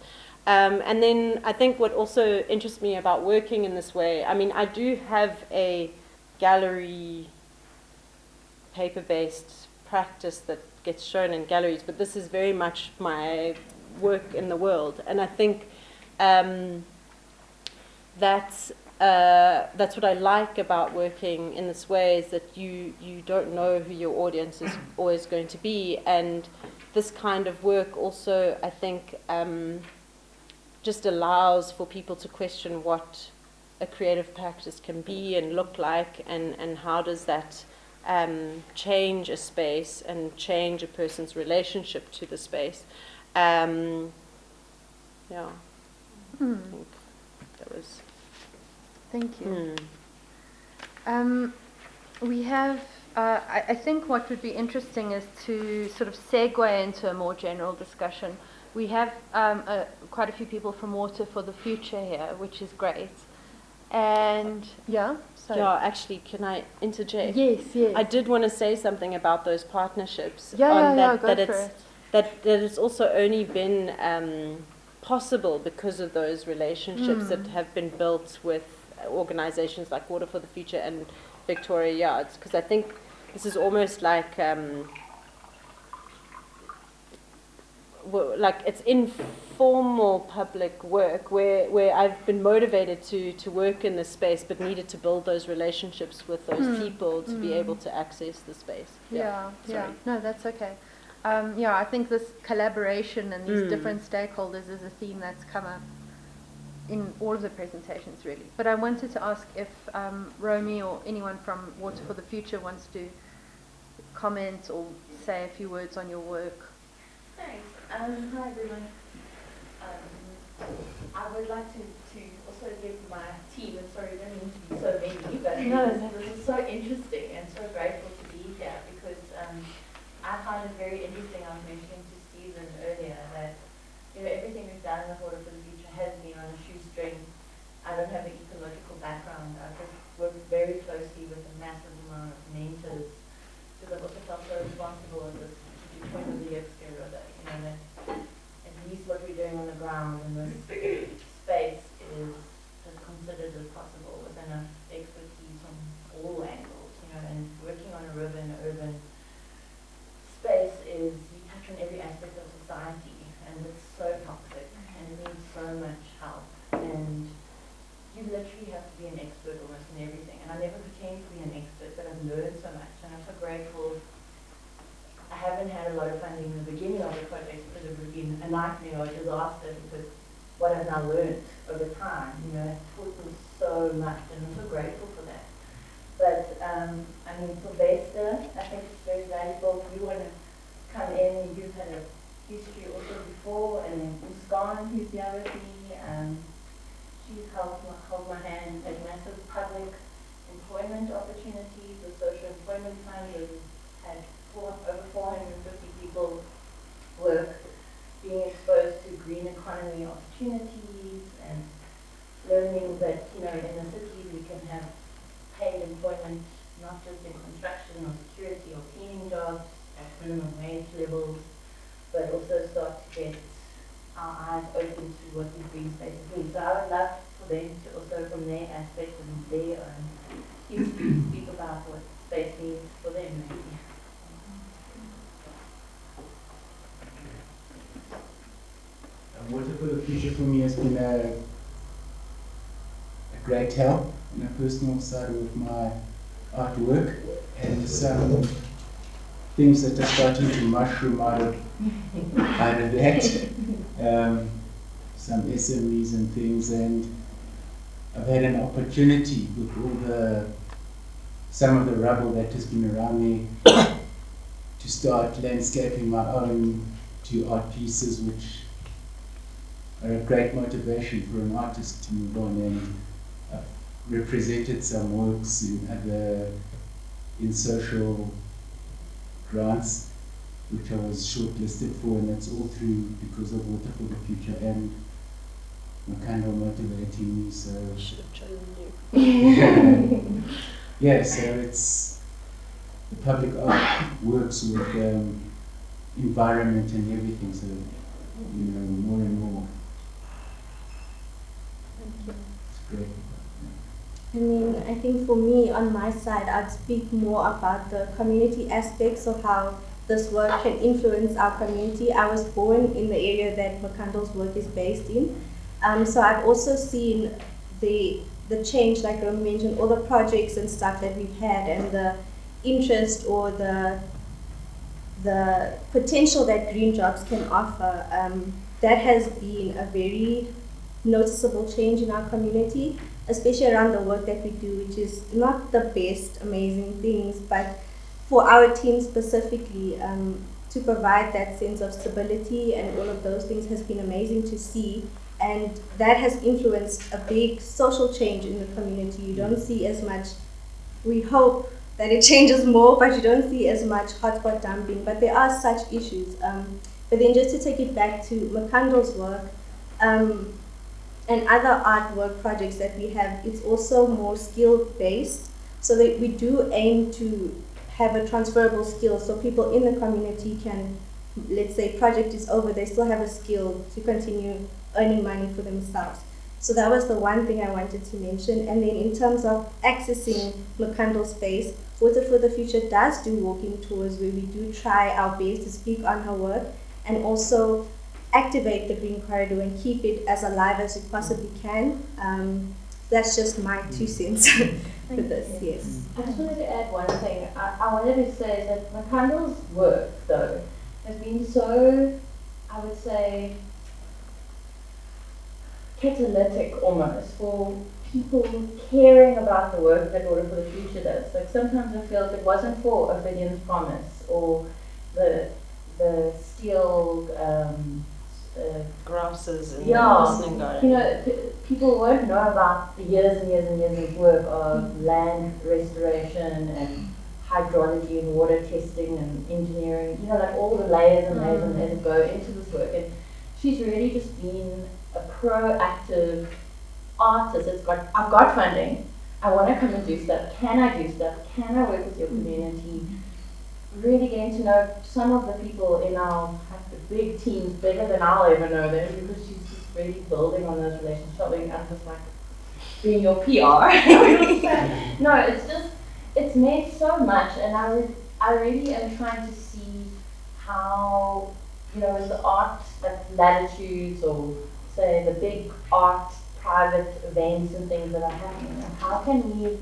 And then I think what also interests me about working in this way, I mean, I do have a gallery paper-based practice that gets shown in galleries, but this is very much my work in the world. And I think that's what I like about working in this way, is that you don't know who your audience is always going to be. And this kind of work also, I think, just allows for people to question what a creative practice can be and look like, and how does that change a space and change a person's relationship to the space. I think that was... Thank you. We have, I think what would be interesting is to sort of segue into a more general discussion. We have quite a few people from Water for the Future here, which is great. And sorry. Yeah, actually, can I interject? Yes. I did want to say something about those partnerships. Go for it. That it's also only been possible because of those relationships that have been built with organizations like Water for the Future and Victoria Yards. Because I think this is almost like it's informal public work where I've been motivated to work in this space, but needed to build those relationships with those people to be able to access the space. Yeah. No, that's okay. I think this collaboration and these different stakeholders is a theme that's come up in all of the presentations, really. But I wanted to ask if Romy or anyone from Water for the Future wants to comment or say a few words on your work. Thanks. Hi, everyone. I would like to also give my team, and sorry, I don't mean to be so many, but this is so interesting and so grateful to be here, because I find it very interesting. I was mentioning to Stephen earlier that everything we've done in the Water for the Future has been on a shoestring. I don't have an ecological background. I've just worked very closely with a massive amount of mentors, because I've also felt so responsible at this point of the exterior that, that at least what we're doing on the ground in this space is as considered as possible, with enough expertise from all angles, and working on a river in an urban space is, you touch on every aspect of society, and it's so toxic, and it needs so much help, and you literally have to be an expert almost in everything. And I never pretend to be an expert, but I've learned so much, and I'm so grateful. I haven't had a lot of funding in the beginning of the project, because it would have been a nightmare or a disaster, because what I've now learned over time, has taught me so much, and I'm so grateful for that. But, Sylvester, I think it's very valuable. If you want to come in, you've had a history also before, and then Muskan, who's here with me, she's helped hold my hand at massive public employment opportunities. The Social Employment Fund has had over 450 people work, being exposed to green economy opportunities, and learning that, in the city we can have paid employment, not just in construction or security or cleaning jobs at minimum wage levels, but also start to get our eyes open to what these green spaces mean. So I would love for them to also, from their aspect and their own history, speak about what space means for them, maybe. Water for the Future for me has been a great help on a personal side with my artwork, and some things that are starting to mushroom out of that. Some SMEs and things, and I've had an opportunity with all some of the rubble that has been around me to start landscaping my own 2 art pieces, which are a great motivation for an artist to move on, and I've represented some works in social grants, which I was shortlisted for, and that's all through because of Water for the Future and Makandal motivating me. So I should have chosen you. yeah, so it's the public art works with environment and everything, so more and more. It's great. I mean, I think for me, on my side, I'd speak more about the community aspects of how this work can influence our community. I was born in the area that Makandal's work is based in. So I've also seen the change, like Romy mentioned, all the projects and stuff that we've had, and the interest or the potential that green jobs can offer. That has been a very noticeable change in our community, especially around the work that we do, which is not the best, amazing things, but for our team specifically, to provide that sense of stability and all of those things has been amazing to see. And that has influenced a big social change in the community. You don't see as much, we hope that it changes more, but you don't see as much hotspot dumping. But there are such issues. But then just to take it back to Makandal's work, and other artwork projects that we have, it's also more skill-based, so that we do aim to have a transferable skill, so people in the community can, let's say project is over, they still have a skill to continue earning money for themselves. So that was the one thing I wanted to mention. And then in terms of accessing Makandal space, Water for the Future does do walking tours where we do try our best to speak on her work and also activate the green corridor and keep it as alive as we possibly can. That's just my 2 cents for this, yes. I just wanted to add one thing. I wanted to say that Makandal's work, though, has been so, I would say, catalytic almost for people caring about the work that Water for the Future does. Like sometimes I feel if it wasn't for Ophidion's Promise or the steel grasses and listening garden. People won't know about the years and years and years of work of land restoration and hydrology and water testing and engineering, like all the layers and layers and layers that go into this work. And she's really just been a proactive artist. I've got funding, I want to come and do stuff, can I do stuff, can I work with your community? Really getting to know some of the people in our big teams better than I'll ever know them, because she's just really building on those relationships. I'm just like being your PR. No, it's made so much, and I really am trying to see how, with the art like latitudes or say the big art private events and things that are happening, how can we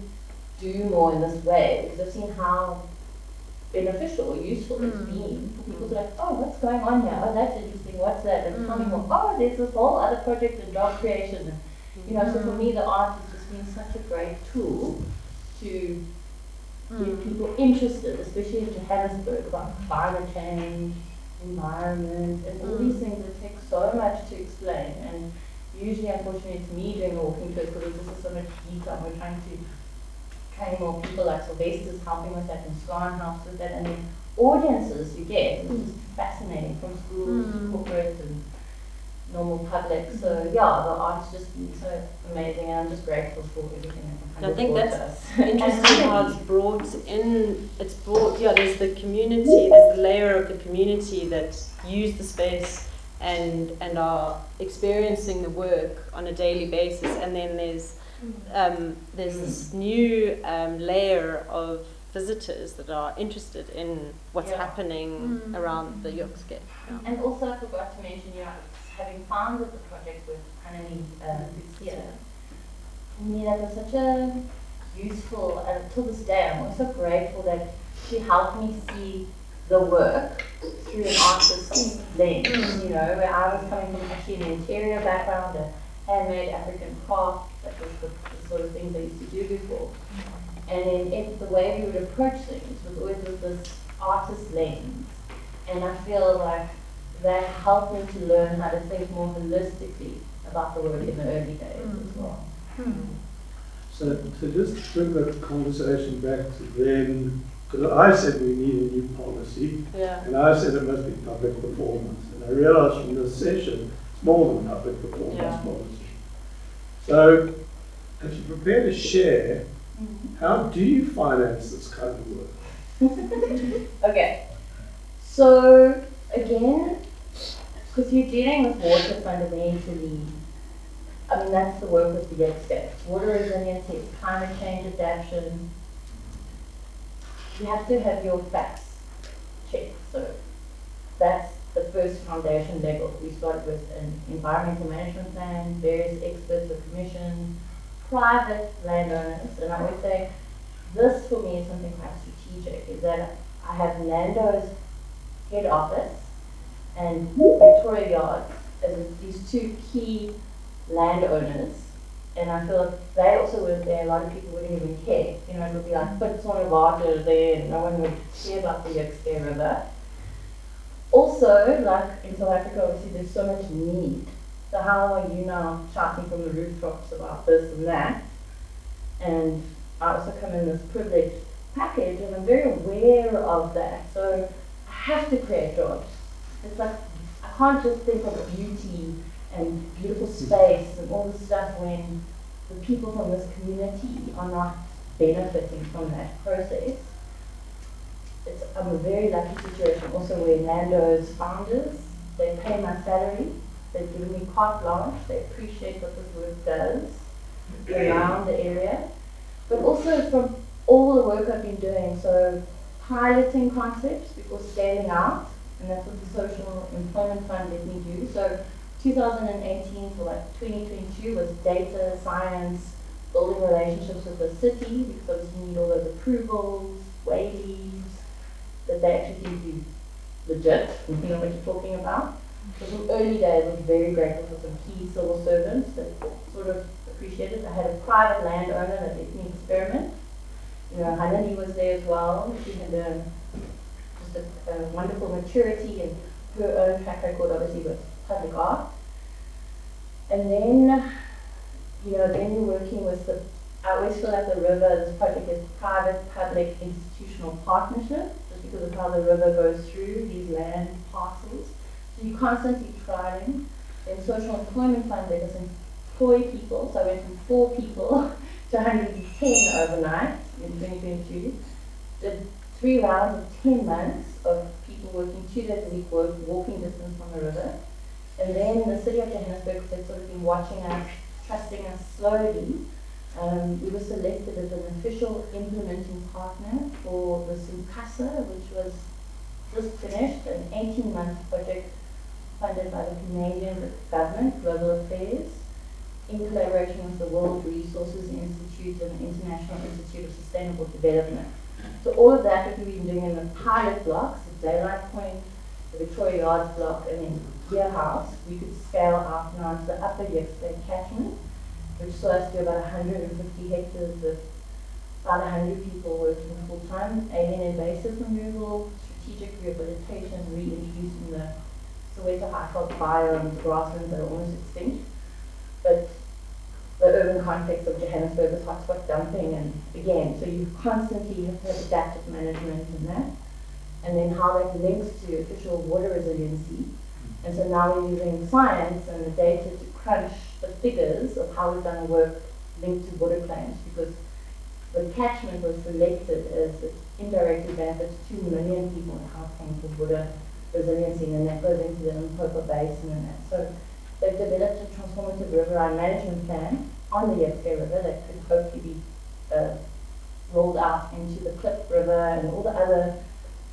do more in this way? Because I've seen how beneficial or useful it's been for people to like, oh, what's going on here? Oh, that's interesting. What's that? And tell me more. Oh, there's this whole other project in job creation. And, so for me, the art has just been such a great tool to get people interested, especially in Johannesburg, about climate change, environment, and all these things that take so much to explain. And usually, unfortunately, it's me doing the walking tours because this is so much detail. We're trying to train more people, like Sylvester's helping with that and Scan helps with that, and then audiences you get, which is fascinating, from schools to corporate and normal public. So yeah, the art's just been so amazing, and I'm just grateful for everything that I think that's us. interesting how it's brought, there's the community, there's the layer of the community that use the space and are experiencing the work on a daily basis. And then there's this new layer of visitors that are interested in what's happening around the Yorkskate. Yeah. And also I forgot to mention, having founded the project with Anthea who's here, to me that was such a useful, and till this day I'm also grateful that she helped me see the work through an artist's lens, where I was coming from actually an interior background, a handmade African craft, that was the sort of things I used to do before. And in the way we would approach things was always with this artist lens. And I feel like that helped me to learn how to think more holistically about the work in the early days as well. So just bring the conversation back to then, because I said we need a new policy, and I said it must be public performance. And I realized from this session, it's more than public performance policy. So, if you prepare to share, how do you finance this kind of work? Okay, so again, because you're dealing with water fundamentally, I mean that's the work with the experts. Water resiliency, climate change adaptation. You have to have your facts checked. So that's the first foundation level. We started with an environmental management plan, various experts were commissioned, private landowners, and I always say this for me is something quite strategic, is that I have Nando's head office and Victoria Yards as these two key landowners, and I feel like they also weren't there, a lot of people wouldn't even care. It would be like bits on a water there and no one would care about the Yorkskate River. Also, like in South Africa, obviously there's so much need. So how are you now shouting from the rooftops about this and that? And I also come in this privileged package and I'm very aware of that. So I have to create jobs. It's like, I can't just think of beauty and beautiful space and all this stuff when the people from this community are not benefiting from that process. I'm a very lucky situation also where Nando's founders, they pay my salary, they've given me carte blanche, they appreciate what this work does around the area, but also from all the work I've been doing, so piloting concepts before scaling out, and that's what the Social Employment Fund let me do. So 2018 to like 2022 was data, science, building relationships with the city, because obviously you need all those approvals, waileys, that they actually think you legit, you know what you're talking about. So from early days I was very grateful for some key civil servants that sort of appreciated. I had a private landowner that let me experiment. Hanani was there as well. She had just a wonderful maturity and her own track record obviously with public art. And then, then you're working with I always feel like the river, this project is private-public institutional partnership, just because of how the river goes through these land parcels. So you're constantly trialing. Then Social Employment Fund let us employ people, so I went from 4 people to 110 overnight in 2022. Did 3 rounds of 10 months of people working 2 days a week, walking distance from the river. And then the City of Johannesburg has sort of been watching us, trusting us slowly. We were selected as an official implementing partner for the Symposium, which was just finished, an 18-month project funded by the Canadian government, Global Affairs, in collaboration with the World Resources Institute and the International Institute of Sustainable Development. So all of that we've been doing in the pilot blocks, the Daylight Point, the Victoria Yards block, and then Gear House, we could scale out now to the upper Yorkskate catchment, which saw us do about 150 hectares with about 100 people working full-time, alien invasive removal, strategic rehabilitation, reintroducing the Soweto high-felt biomes, grasslands that are almost extinct. But the urban context of Johannesburg is hotspot dumping, and again, so you constantly have to have adaptive management in that. And then how that links to official water resiliency. And so now we're using science and the data to crunch the figures of how we've done the work linked to water claims, because the catchment was selected as it indirectly benefits 2 million people in Gauteng for water resiliency, and that goes into the Limpopo Basin and that. So they've developed a transformative riverine management plan on the Yepke River that could hopefully be rolled out into the Klip River and all the other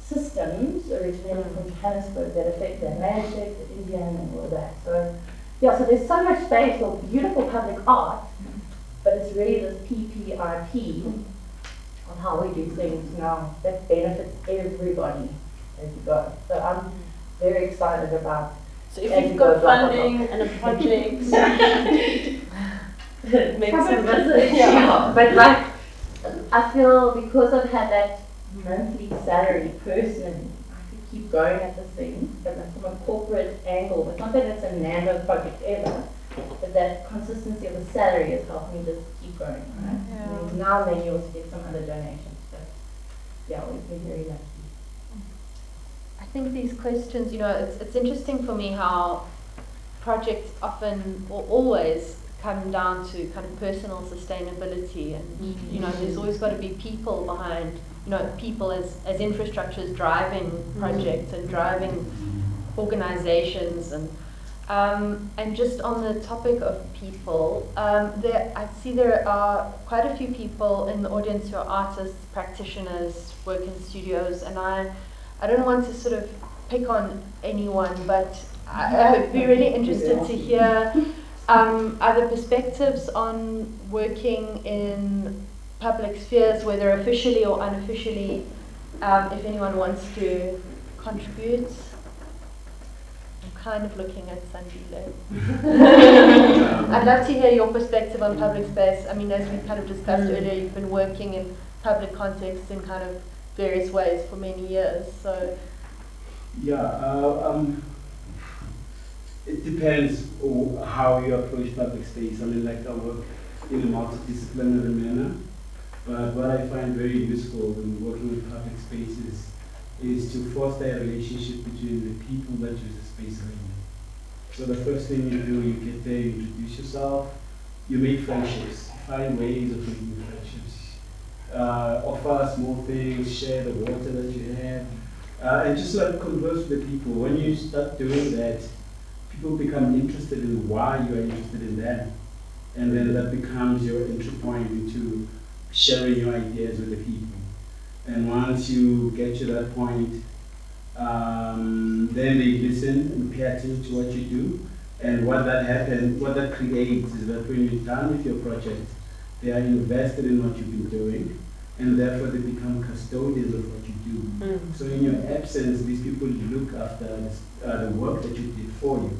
systems originating from Johannesburg that affect the Atlantic, the Indian, and all of that. So yeah, so there's so much space for beautiful public art, but it's really this PPRP on how we do things now that benefits everybody as you go. So I'm very excited about. So if you've got funding and a project, make some visit. Yeah. But like, I feel because I've had that monthly salary personally, I could keep going at this thing, but from a corporate angle. It's not that it's a Nando project ever, but that consistency of the salary has helped me just keep going, right? Yeah. And now and then you also get some other donations, but yeah, we've been very lucky. I think these questions, it's interesting for me how projects often or always come down to kind of personal sustainability, and there's always got to be people behind, people as infrastructures driving projects and driving organizations, and just on the topic of people, I see there are quite a few people in the audience who are artists, practitioners, work in studios, and I don't want to sort of pick on anyone, but I would be really interested to hear other perspectives on working in public spheres, whether officially or unofficially, if anyone wants to contribute. I'm kind of looking at Sandile. I'd love to hear your perspective on public space. I mean, as we kind of discussed earlier, you've been working in public contexts in kind of various ways for many years. So it depends on how you approach public space. I mean, like I work in a multidisciplinary manner, but what I find very useful when working with public spaces is to foster a relationship between the people that use the space around you. So the first thing you do, you get there, you introduce yourself, you make friendships, find ways of making friendships. Offer small things, share the water that you have, and just like converse with the people. When you start doing that, people become interested in why you are interested in them, and then that becomes your entry point into sharing your ideas with the people. And once you get to that point, then they listen and pay attention to what you do. And what that creates is that when you're done with your project, they are invested in what you've been doing, and therefore they become custodians of what you do. So in your absence, these people look after the work that you did for you.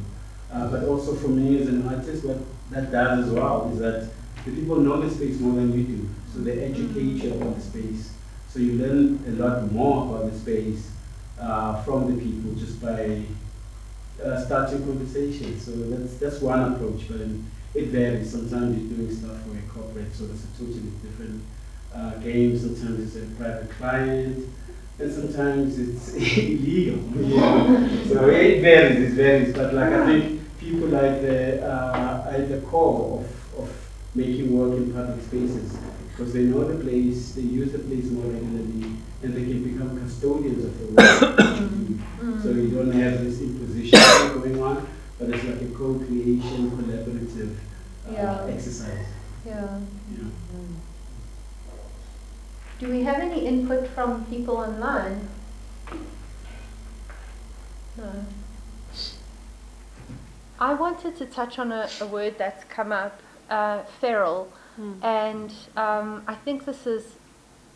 But also for me as an artist, what that does as well is that the people know the space more than you do. So they educate you about the space. So you learn a lot more about the space from the people just by starting conversations. So that's one approach, but it varies. Sometimes you're doing stuff for a corporate, so that's a totally different game. Sometimes it's a private client, and sometimes it's illegal. So it varies. But like I think people like at the core of making work in public spaces, because they know the place, they use the place more regularly, and they can become custodians of the work that you do. So you don't have this imposition going on, but it's like a co-creation, collaborative exercise. Yeah. Do we have any input from people online? No. I wanted to touch on a word that's come up, feral, and I think this is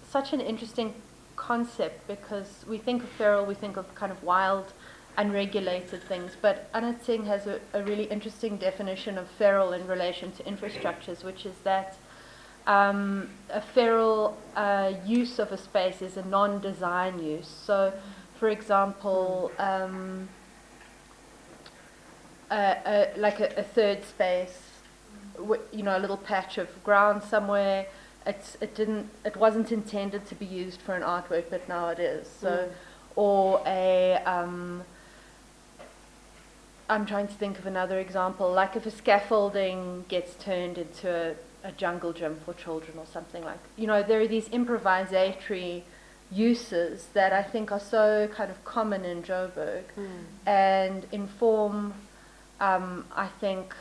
such an interesting concept because we think of feral, we think of kind of wild, unregulated things, but Anat Singh has a really interesting definition of feral in relation to infrastructures, which is that a feral use of a space is a non-design use. So, for example, like a third space, a little patch of ground somewhere. It wasn't intended to be used for an artwork, but now it is. So, or I'm trying to think of another example. Like if a scaffolding gets turned into a jungle gym for children or something like. There are these improvisatory uses that I think are so kind of common in Joburg and inform, I think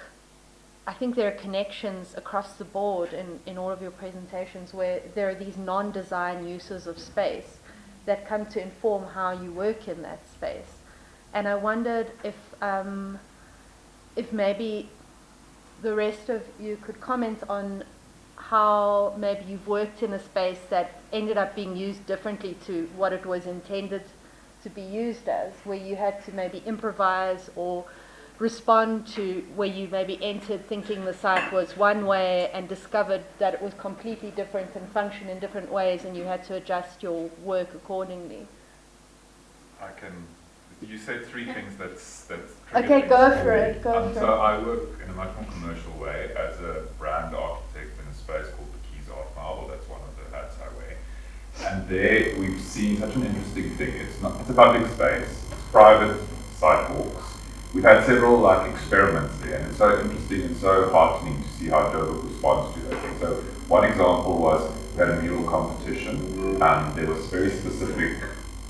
there are connections across the board in all of your presentations where there are these non-design uses of space that come to inform how you work in that space. And I wondered if maybe the rest of you could comment on how maybe you've worked in a space that ended up being used differently to what it was intended to be used as, where you had to maybe improvise or respond to where you maybe entered thinking the site was one way and discovered that it was completely different and functioned in different ways and you had to adjust your work accordingly. You said three things that's okay, go for it. So I work in a much more commercial way as a brand architect in a space called the Keys Art Marble. That's one of the hats I wear. And there we've seen such an interesting thing. It's a public space, it's private sidewalks. We've had several experiments there, and it's so interesting and so heartening to see how Joburg responds to that thing. So one example was we had a mural competition, and there was very specific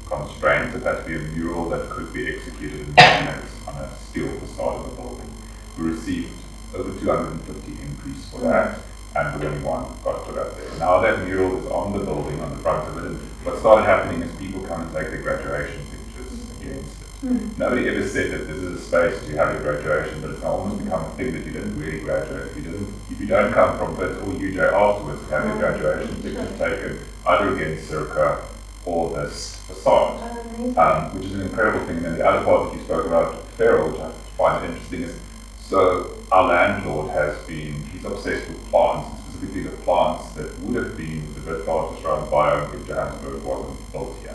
constraints. It had to be a mural that could be executed in minutes on a steel facade of a building. We received over 250 entries for that, and the winning one got put up there. Now that mural is on the building, on the front of it, and what started happening is people come and take their graduation pictures against it. Nobody ever said that this is a space to have your graduation, but it's now almost become a thing that you didn't really graduate. If you don't come from BIT or UJ afterwards to have your graduation pictures taken, either against SARChI or this facade, which is an incredible thing. And then the other part that you spoke about, feral, which I find interesting, is so our landlord he's obsessed with plants, and specifically the plants that would have been the bit artist around biome if Johannesburg wasn't built here.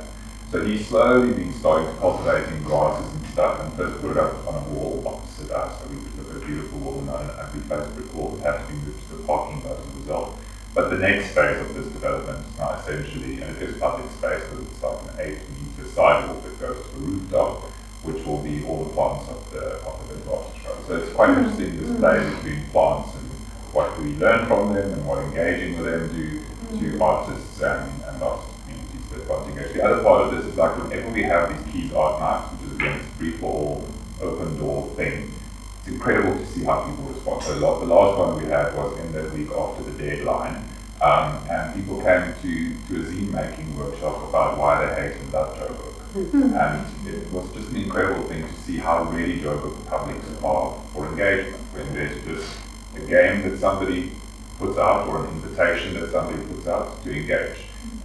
So he's slowly been starting to cultivating grasses and stuff, and first put it up on a wall opposite us, so we could look at a beautiful wall and an ugly face brick wall that had to be moved to the parking lot as a result. But the next phase of this development is now essentially, and it is public space because it's like an 8-meter sidewalk that goes to the rooftop, which will be all the plants of the artist road. So it's quite interesting this play between plants and what we learn from them and what engaging with them do to artists and artist communities that want to engage. The other part of this is whenever we have these Keys Art Nights, which is again a free for all, open door thing, it's incredible to see how people respond. So the last one we had was in the week after the deadline, and people came to a zine making workshop about why they hate and love Joburg. And it was just an incredible thing to see how really Joburg publics are for engagement, when there's just a game that somebody puts out or an invitation that somebody puts out to engage.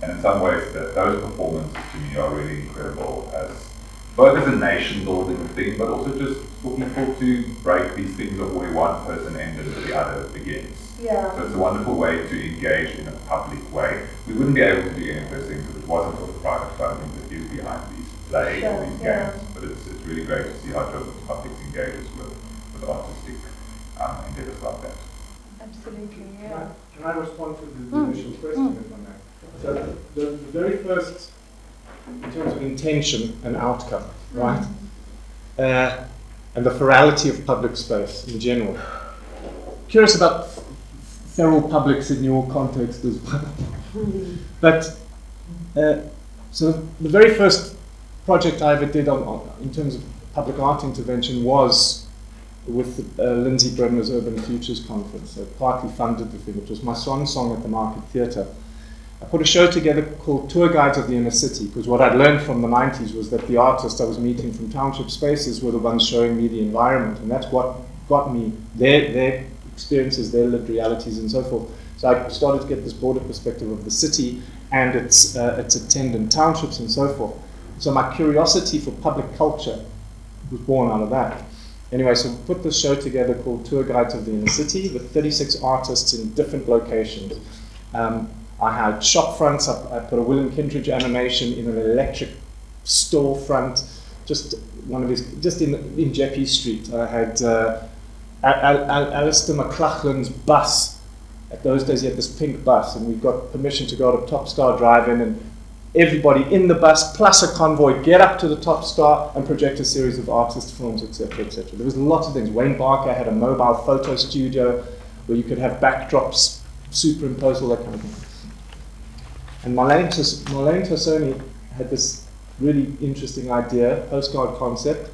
And in some ways those performances to me are really incredible both as a nation building thing, but also just for people to break these things of where one person ended and the other begins. Yeah. So it's a wonderful way to engage in a public way. We wouldn't be able to do any of those things if it wasn't for the private funding that is behind these plays or these games. But it's really great to see how Joburg public engages with artistic endeavors like that. Absolutely, yeah. Can I respond to the initial question, if I may? So the very first, in terms of intention and outcome, right? And the ferality of public space in general. Curious about feral publics in your context as well. But so the very first project I ever did in terms of public art intervention was with Lindsay Brenner's Urban Futures Conference. I partly funded the thing. It was my swan song at the Market Theatre. I put a show together called Tour Guides of the Inner City, because what I'd learned from the 90s was that the artists I was meeting from township spaces were the ones showing me the environment, and that's what got me their experiences, their lived realities, and so forth. So I started to get this broader perspective of the city and its attendant townships and so forth. So my curiosity for public culture was born out of that. Anyway, so we put this show together called Tour Guides of the Inner City with 36 artists in different locations. I had shop fronts. I put a William Kindridge animation in an electric storefront, just in Jeppe Street. I had Alistair McLaughlin's bus. At those days, he had this pink bus, and we got permission to go to Top Star Drive-In, and everybody in the bus plus a convoy get up to the Top Star and project a series of artist films, etc., etc. There was lots of things. Wayne Barker had a mobile photo studio where you could have backdrops superimposed, all that kind of thing. And Marlene Tassoni had this really interesting idea, postcard concept,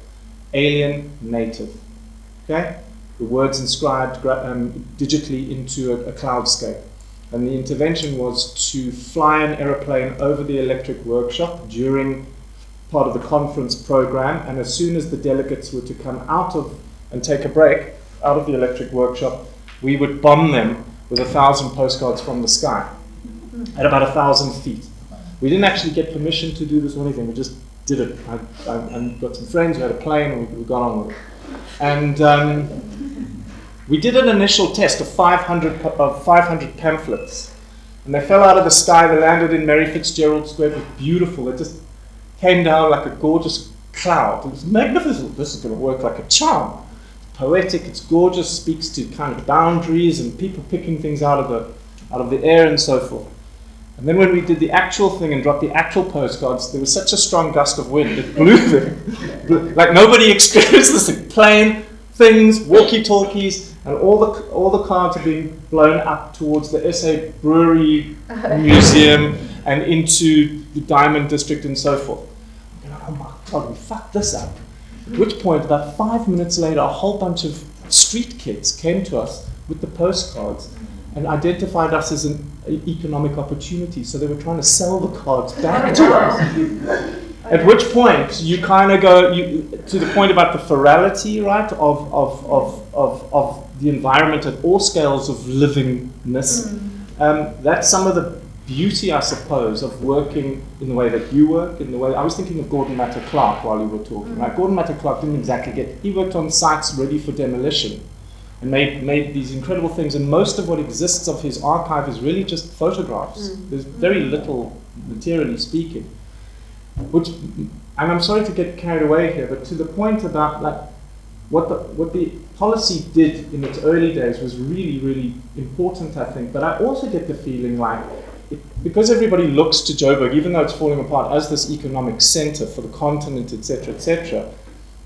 alien native. Okay? The words inscribed digitally into a cloudscape. And the intervention was to fly an aeroplane over the electric workshop during part of the conference program, and as soon as the delegates were to come out of and take a break out of the electric workshop, we would bomb them with 1,000 postcards from the sky at about 1,000 feet. We didn't actually get permission to do this or anything, we just did it. I got some friends who had a plane, and we got on with it. And we did an initial test of 500 pamphlets, and they fell out of the sky. They landed in Mary Fitzgerald Square. It was beautiful. It just came down like a gorgeous cloud. It was magnificent. This is going to work like a charm. It's poetic. It's gorgeous. Speaks to kind of boundaries and people picking things out of the air and so forth. And then when we did the actual thing and dropped the actual postcards, there was such a strong gust of wind it blew them. Like nobody experienced this thing. Plane, things, walkie-talkies. And all the cards are being blown up towards the SA Brewery Museum and into the Diamond District and so forth. I'm going, oh my God, we fucked this up. At which point, about 5 minutes later, a whole bunch of street kids came to us with the postcards and identified us as an economic opportunity. So they were trying to sell the cards back to us. At which point, you kind of go to the point about the ferality, right, of the environment at all scales of livingness. That's some of the beauty, I suppose, of working in the way that you work, in the way I was thinking of Gordon Matter Clark while you were talking. Right? Gordon Matter Clark didn't exactly he worked on sites ready for demolition and made these incredible things, and most of what exists of his archive is really just photographs. There's very little, materially speaking. And I'm sorry to get carried away here, but to the point about like what the policy did in its early days was really, really important, I think. But I also get the feeling like, because everybody looks to Joburg, even though it's falling apart, as this economic center for the continent, etc.,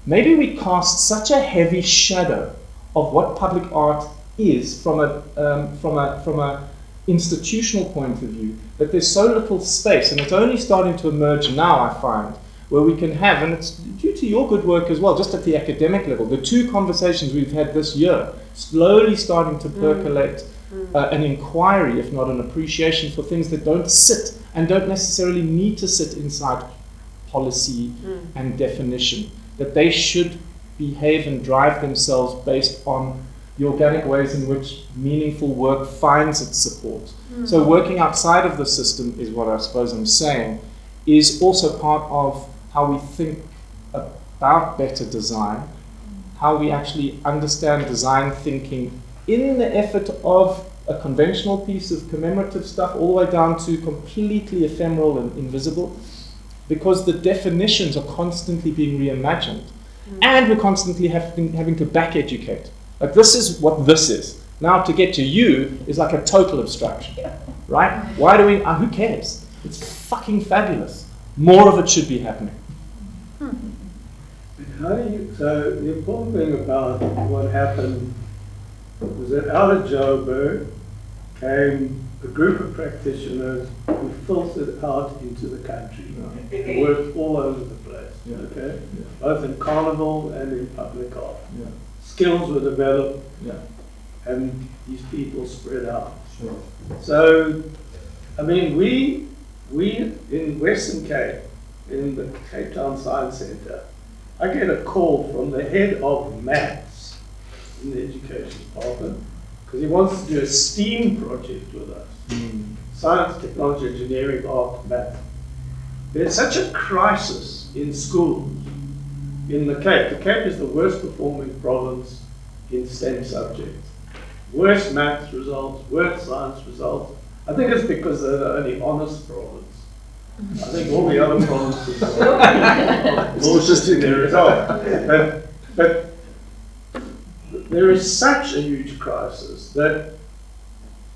maybe we cast such a heavy shadow of what public art is from a institutional point of view, that there's so little space, and it's only starting to emerge now, I find, where we can have, and it's due to your good work as well, just at the academic level, the 2 conversations we've had this year, slowly starting to percolate an inquiry, if not an appreciation for things that don't sit, and don't necessarily need to sit inside policy and definition, that they should behave and drive themselves based on the organic ways in which meaningful work finds its support. So working outside of the system is what I suppose I'm saying, is also part of how we think about better design, how we actually understand design thinking in the effort of a conventional piece of commemorative stuff all the way down to completely ephemeral and invisible, because the definitions are constantly being reimagined. And we're constantly having to back educate. Like, this is what this is. Now to get to you is like a total abstraction, right? Why do we, who cares? It's fucking fabulous. More of it should be happening. So the important thing about what happened was that out of Joburg came a group of practitioners who filtered out into the country. They worked all over the place, okay? Both in carnival and in public art. Skills were developed, and these people spread out. So, I mean, we in Western Cape, in the Cape Town Science Centre, I get a call from the head of maths in the education department, because he wants to do a STEAM project with us. Science, technology, engineering, art, math. There's such a crisis in schools in the Cape. The Cape is the worst performing province in STEM subjects. Worst maths results, worst science results. I think it's because they're the only honest province. I think all the other provinces are just in their results. But there is such a huge crisis that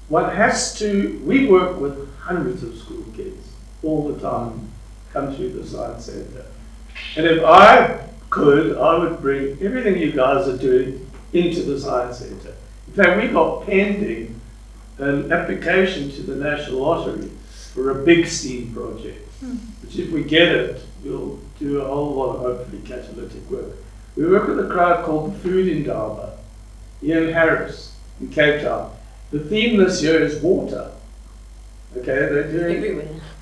one has to, we work with hundreds of school kids all the time, come through the Science Centre. And if I could, I would bring everything you guys are doing into the Science Centre. In fact, we got pending an application to the National Lottery for a big steam project, which if we get it, we'll do a whole lot of hopefully catalytic work. We work with a crowd called the Food Endowment, Ian Harris in Cape Town. The theme this year is water. Okay,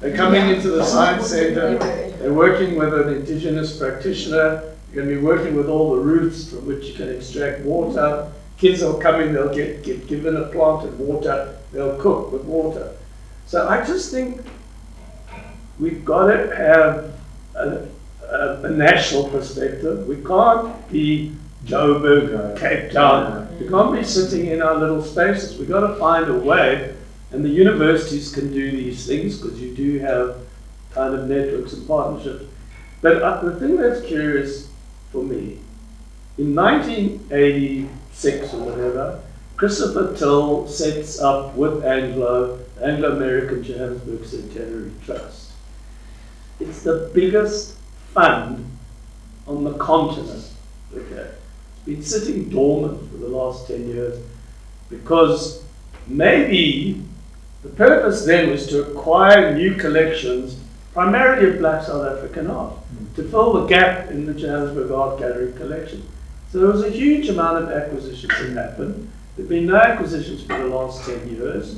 they're coming into the science centre, they're working with an indigenous practitioner, you're going to be working with all the roots from which you can extract water. Kids will come in, they'll get given a plant and water, they'll cook with water. So I just think we've got to have a national perspective. We can't be Joburg, Cape Town. We can't be sitting in our little spaces. We've got to find a way, and the universities can do these things because you do have kind of networks and partnerships. But the thing that's curious for me, in 1986 or whatever, Christopher Till sets up with Anglo-American Johannesburg Centenary Trust. It's the biggest fund on the continent. Okay, it's been sitting dormant for the last 10 years because maybe the purpose then was to acquire new collections, primarily of Black South African art, to fill the gap in the Johannesburg Art Gallery collection. So there was a huge amount of acquisitions that happened. There have been no acquisitions for the last 10 years,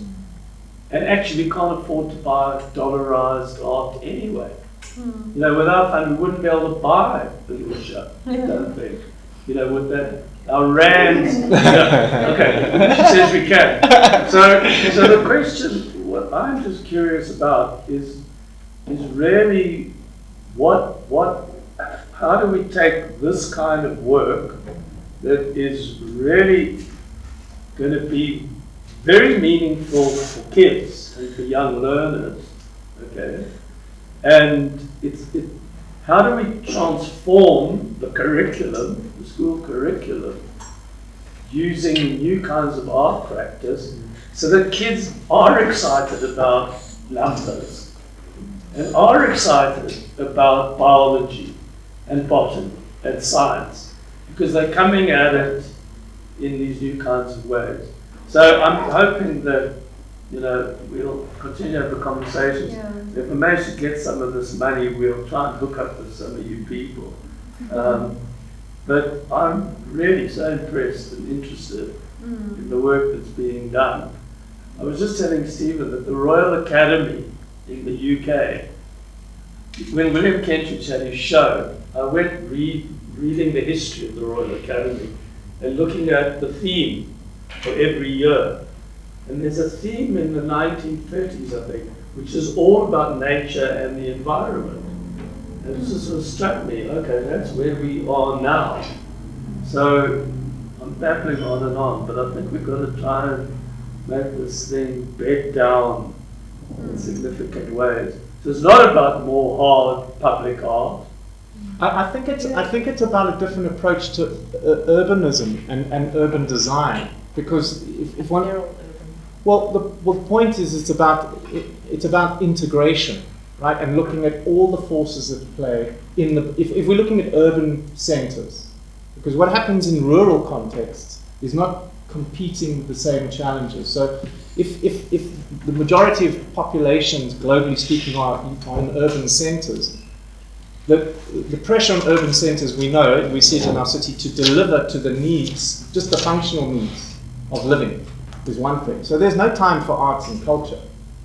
and actually can't afford to buy dollarized art anyway. You know, with our fund, we wouldn't be able to buy the little show, I don't think. You know, with that, our rands. Okay, she says we can. So the question, what I'm just curious about is really how do we take this kind of work that is really going to be very meaningful for kids and for young learners, okay? And how do we transform the curriculum, the school curriculum, using new kinds of art practice so that kids are excited about numbers and are excited about biology and botany and science because they're coming at it in these new kinds of ways. So I'm hoping that, you know, we'll continue to have the conversations. Yeah. If we manage to get some of this money, we'll try and hook up with some of you people. But I'm really so impressed and interested in the work that's being done. I was just telling Stephen that the Royal Academy in the UK, when William Kentridge had his show, I went reading the history of the Royal Academy and looking at the theme for every year. And there's a theme in the 1930s, I think, which is all about nature and the environment. And it just sort of struck me, okay, that's where we are now. So I'm babbling on, but I think we've got to try and make this thing bed down in significant ways. So it's not about more hard public art. I think it's about a different approach to urbanism and urban design, because if one, the point is it's about integration, right, and looking at all the forces at play in the if we're looking at urban centres, because what happens in rural contexts is not competing with the same challenges. So if the majority of populations, globally speaking, are in urban centres, the pressure on urban centres, we know it, we see it in our city, to deliver to the needs, just the functional needs of living is one thing. So there's no time for arts and culture.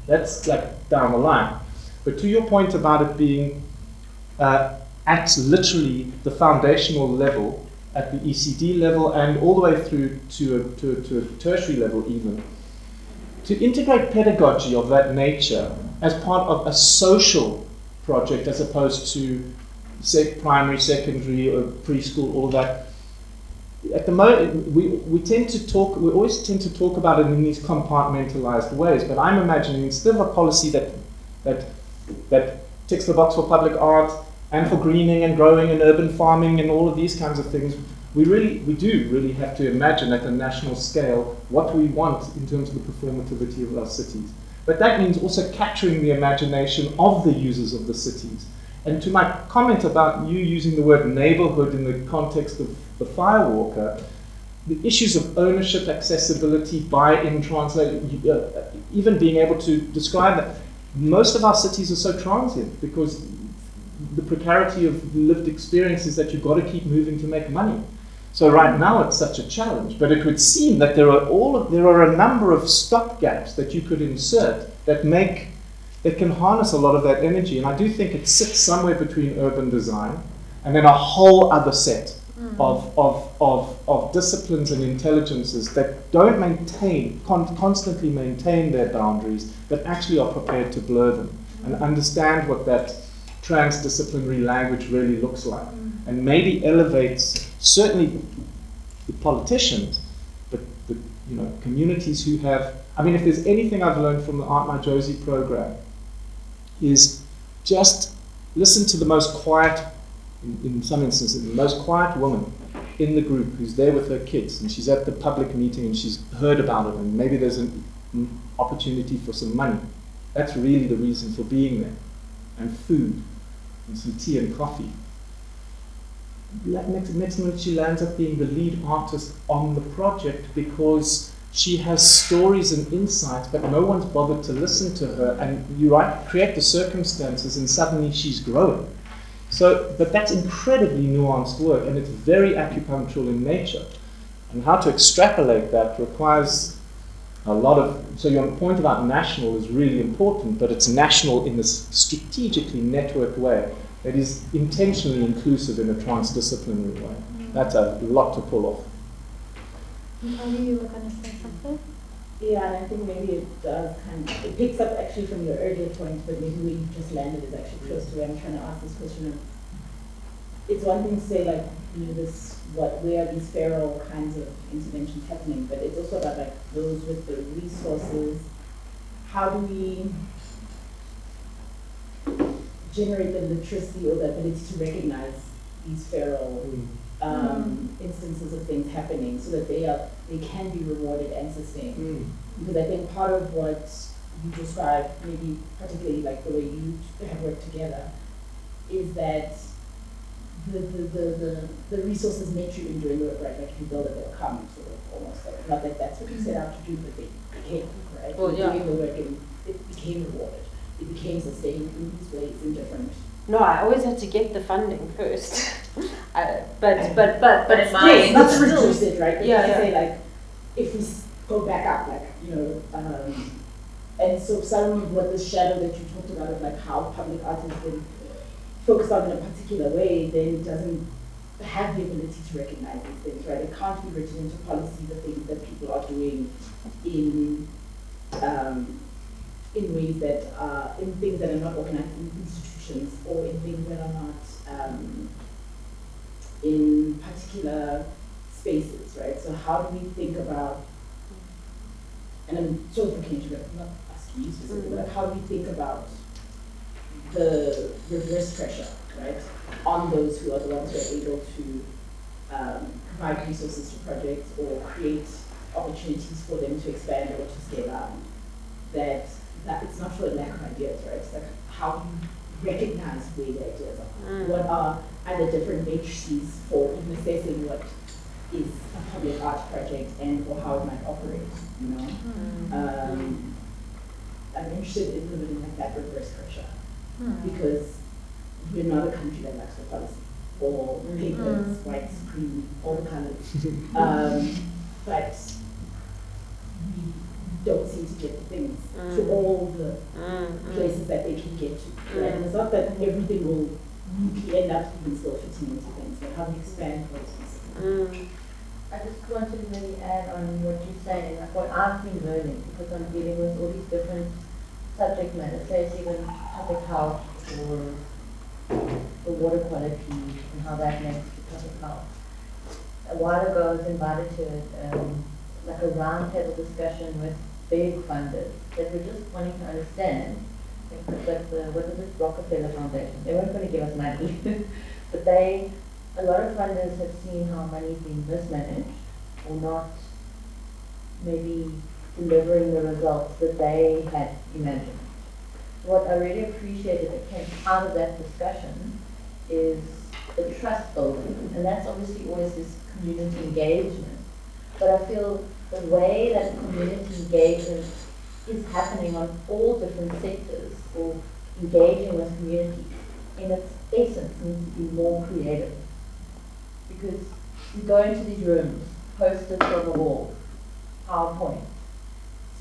That's like down the line. But to your point about it being at literally the foundational level, at the ECD level and all the way through to a tertiary level even, to integrate pedagogy of that nature as part of a social project as opposed to primary, secondary, or preschool, all of that. At the moment, we always tend to talk about it in these compartmentalized ways, but I'm imagining instead of a policy that ticks the box for public art and for greening and growing and urban farming and all of these kinds of things, we do really have to imagine at a national scale what we want in terms of the performativity of our cities. But that means also capturing the imagination of the users of the cities. And to my comment about you using the word neighborhood in the context of the Firewalker, the issues of ownership, accessibility, buy-in, translate, even being able to describe that, most of our cities are so transient because the precarity of lived experience is that you've got to keep moving to make money. So right now it's such a challenge, but it would seem that there are a number of stopgaps that you could insert that can harness a lot of that energy. And I do think it sits somewhere between urban design and then a whole other set of disciplines and intelligences that don't constantly maintain their boundaries, but actually are prepared to blur them and understand what that transdisciplinary language really looks like, and maybe elevates certainly the politicians, but the communities who have. I mean, if there's anything I've learned from the Art My Josie program, is just listen to the most quiet, in some instances, the most quiet woman in the group who's there with her kids, and she's at the public meeting and she's heard about it, and maybe there's an opportunity for some money. That's really the reason for being there, and food, and some tea and coffee. Next minute she lands up being the lead artist on the project because she has stories and insights, but no one's bothered to listen to her, and you create the circumstances and suddenly she's growing. So, but that's incredibly nuanced work, and it's very acupunctural in nature. And how to extrapolate that requires a lot of. So your point about national is really important, but it's national in this strategically networked way that is intentionally inclusive in a transdisciplinary way. That's a lot to pull off. Ali, you were going to say something? Yeah, and I think maybe it picks up actually from your earlier point, but maybe where you just landed is actually close to where I'm trying to ask this question of. It's one thing to say like, where are these feral kinds of interventions happening, but it's also about like those with the resources. How do we generate the literacy or the ability to recognize these feral instances of things happening so that they can be rewarded and sustained? Because I think part of what you described, maybe particularly like the way you have worked together, is that the resources make you in doing the work, right? Like if you build it, they'll come, sort of almost like, not that that's what you set out to do, but they became, right? Well, yeah. Doing the work and it became rewarded. It became sustained in these ways, in different. No, I always had to get the funding first. But it's nice. Not to reduce it, right? But Yeah, to say like, if we go back up, like and so some of what the shadow that you talked about of like how public art has been focused on in a particular way, then it doesn't have the ability to recognize these things, right? It can't be written into policy the things that people are doing in ways that are, in things that are not organized in institutions or in things that are not in particular spaces, right? So how do we think about, and I'm sort of looking into it, not asking you specifically, but like how do we think about the reverse pressure, right, on those who are the ones who are able to provide resources to projects or create opportunities for them to expand or to scale up, that it's not for a lack of ideas, right? It's like how do you recognize where the ideas are? What are either different matrices for even assessing what is a public art project and or how it might operate, you know? I'm interested in limiting like that reverse pressure because we're not a country that likes for policy or papers, white, green, all the colors. But we don't seem to get the things to all the places that they can get to. Right? And it's not that everything will neatly end up even still fitting into things, but how do you expand those pieces? I just wanted to maybe add on what you're saying, like what I've been learning, because I'm dealing with all these different subject matters, say it's even public health or the water quality and how that makes public health. A while ago I was invited to like a roundtable discussion with big funders that were just wanting to understand, like what is it, Rockefeller Foundation. They weren't going to give us money, but a lot of funders have seen how money's been mismanaged or not maybe delivering the results that they had imagined. What I really appreciated that came out of that discussion is the trust building, and that's obviously always this community engagement. But I feel the way that community engagement is happening on all different sectors or engaging with communities, in its essence, needs to be more creative. Because you go into these rooms, posters on the wall, PowerPoint,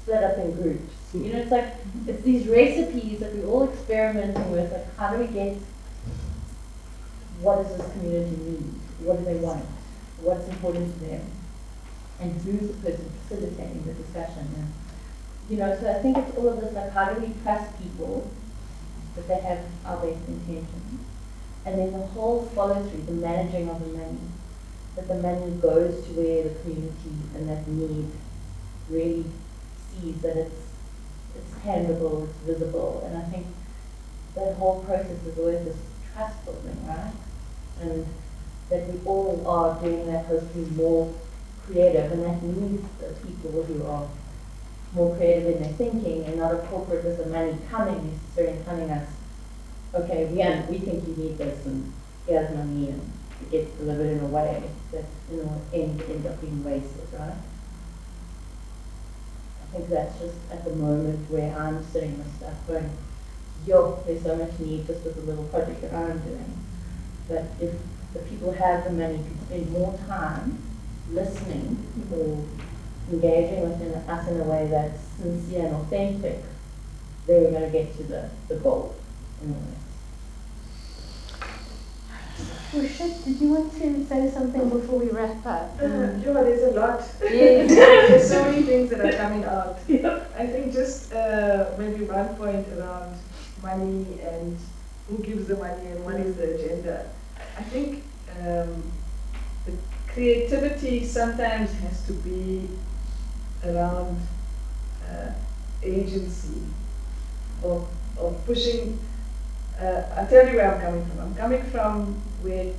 split up in groups. You know, it's like, it's these recipes that we're all experimenting with, like how do we get, what does this community need? What do they want? What's important to them? And who's the person facilitating the discussion? And, you know, so I think it's all of this, like how do we trust people that they have our best intentions? And then the whole follow through, the managing of the money, that the money goes to where the community and that need really sees that it's tangible, it's visible. And I think that whole process is always this trust building, right? And that we all are doing that hopefully more creative, and that needs the people who are more creative in their thinking and not a corporate with the money coming necessarily and telling us, okay, we think you need this and here's money, and it gets delivered in a way that in the end ends up being wasted, right? I think that's just at the moment where I'm sitting with stuff going, yo, there's so much need just with the little project that I'm doing. But if the people have the money to spend more time listening or engaging with us in a way that's sincere and authentic, then we're going to get to the goal in a way. Usha, did you want to say something before we wrap up? There's a lot. Yes. There's so many things that are coming out. I think just maybe one point around money and who gives the money and what is the agenda. I think the creativity sometimes has to be around agency or pushing. I'll tell you where I'm coming from. I'm coming from where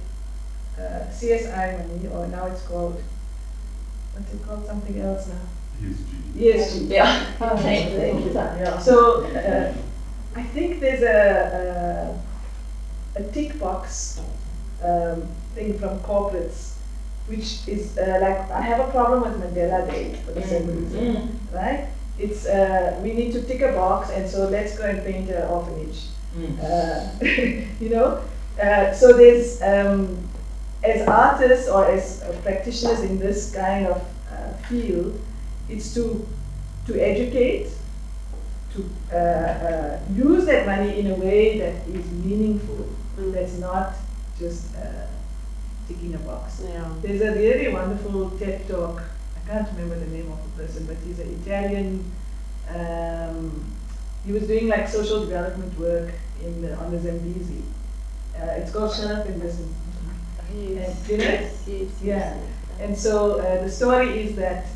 CSI money, or now it's called, what's it called, something else now? ESG. Yeah. Thank you. Yeah. So I think there's a tick box thing from corporates, which is like, I have a problem with Mandela Day for the same reason, right? It's we need to tick a box, and so let's go and paint an orphanage. You know, so there's as artists or as practitioners in this kind of field, it's to educate, to use that money in a way that is meaningful, that's not just ticking a box. Yeah. There's a really wonderful TED talk. I can't remember the name of the person, but he's an Italian. He was doing like social development work on the Zambezi. It's called Shut Up and Listen. Yes. You know? Yes. Yeah. And so the story is that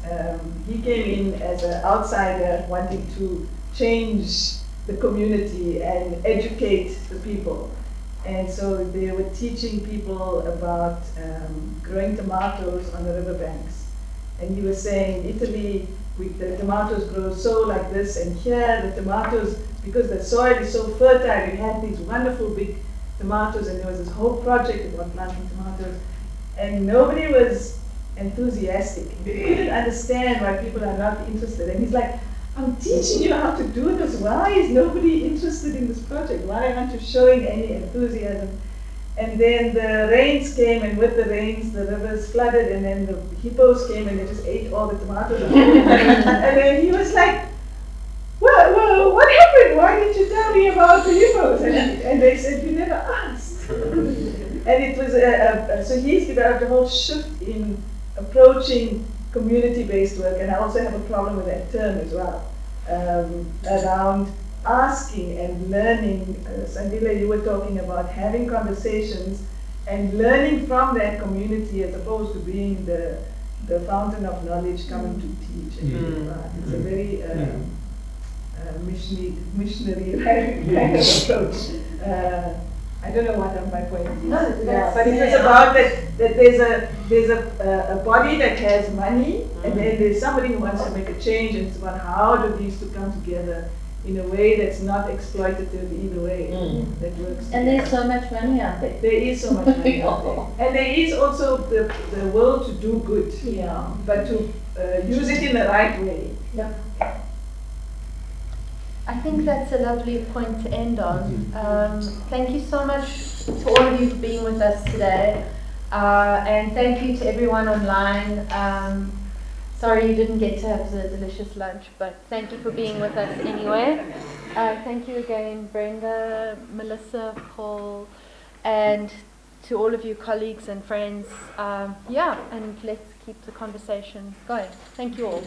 he came in as an outsider wanting to change the community and educate the people. And so they were teaching people about growing tomatoes on the riverbanks. And he was saying, Italy, the tomatoes grow so like this, and here the tomatoes, because the soil is so fertile, we had these wonderful big tomatoes, and there was this whole project about planting tomatoes, and nobody was enthusiastic. They couldn't understand why people are not interested. And he's like, I'm teaching you how to do this. Why is nobody interested in this project? Why aren't you showing any enthusiasm? And then the rains came, and with the rains, the rivers flooded, and then the hippos came, and they just ate all the tomatoes. And then he was like, well, what happened? Why didn't you tell me about the hippos? And they said, you never asked. And it was, so he's developed a whole shift in approaching community-based work, and I also have a problem with that term as well, around asking and learning. Sandila, you were talking about having conversations and learning from that community as opposed to being the fountain of knowledge coming to teach. It's a very missionary kind of approach. I don't know what my point is. No, but it was about that there's a body that has money, and then there's somebody who wants to make a change, and it's about how do these two come together in a way that's not exploitative either way, that works. And there's so much money out there. There is so much money out there. And there is also the will to do good, but to use it in the right way. Yep. I think that's a lovely point to end on. Thank you so much to all of you for being with us today. And thank you to everyone online. Sorry you didn't get to have the delicious lunch, but thank you for being with us anyway. Thank you again, Brenda, Melissa, Paul, and to all of you colleagues and friends. And let's keep the conversation going. Thank you all.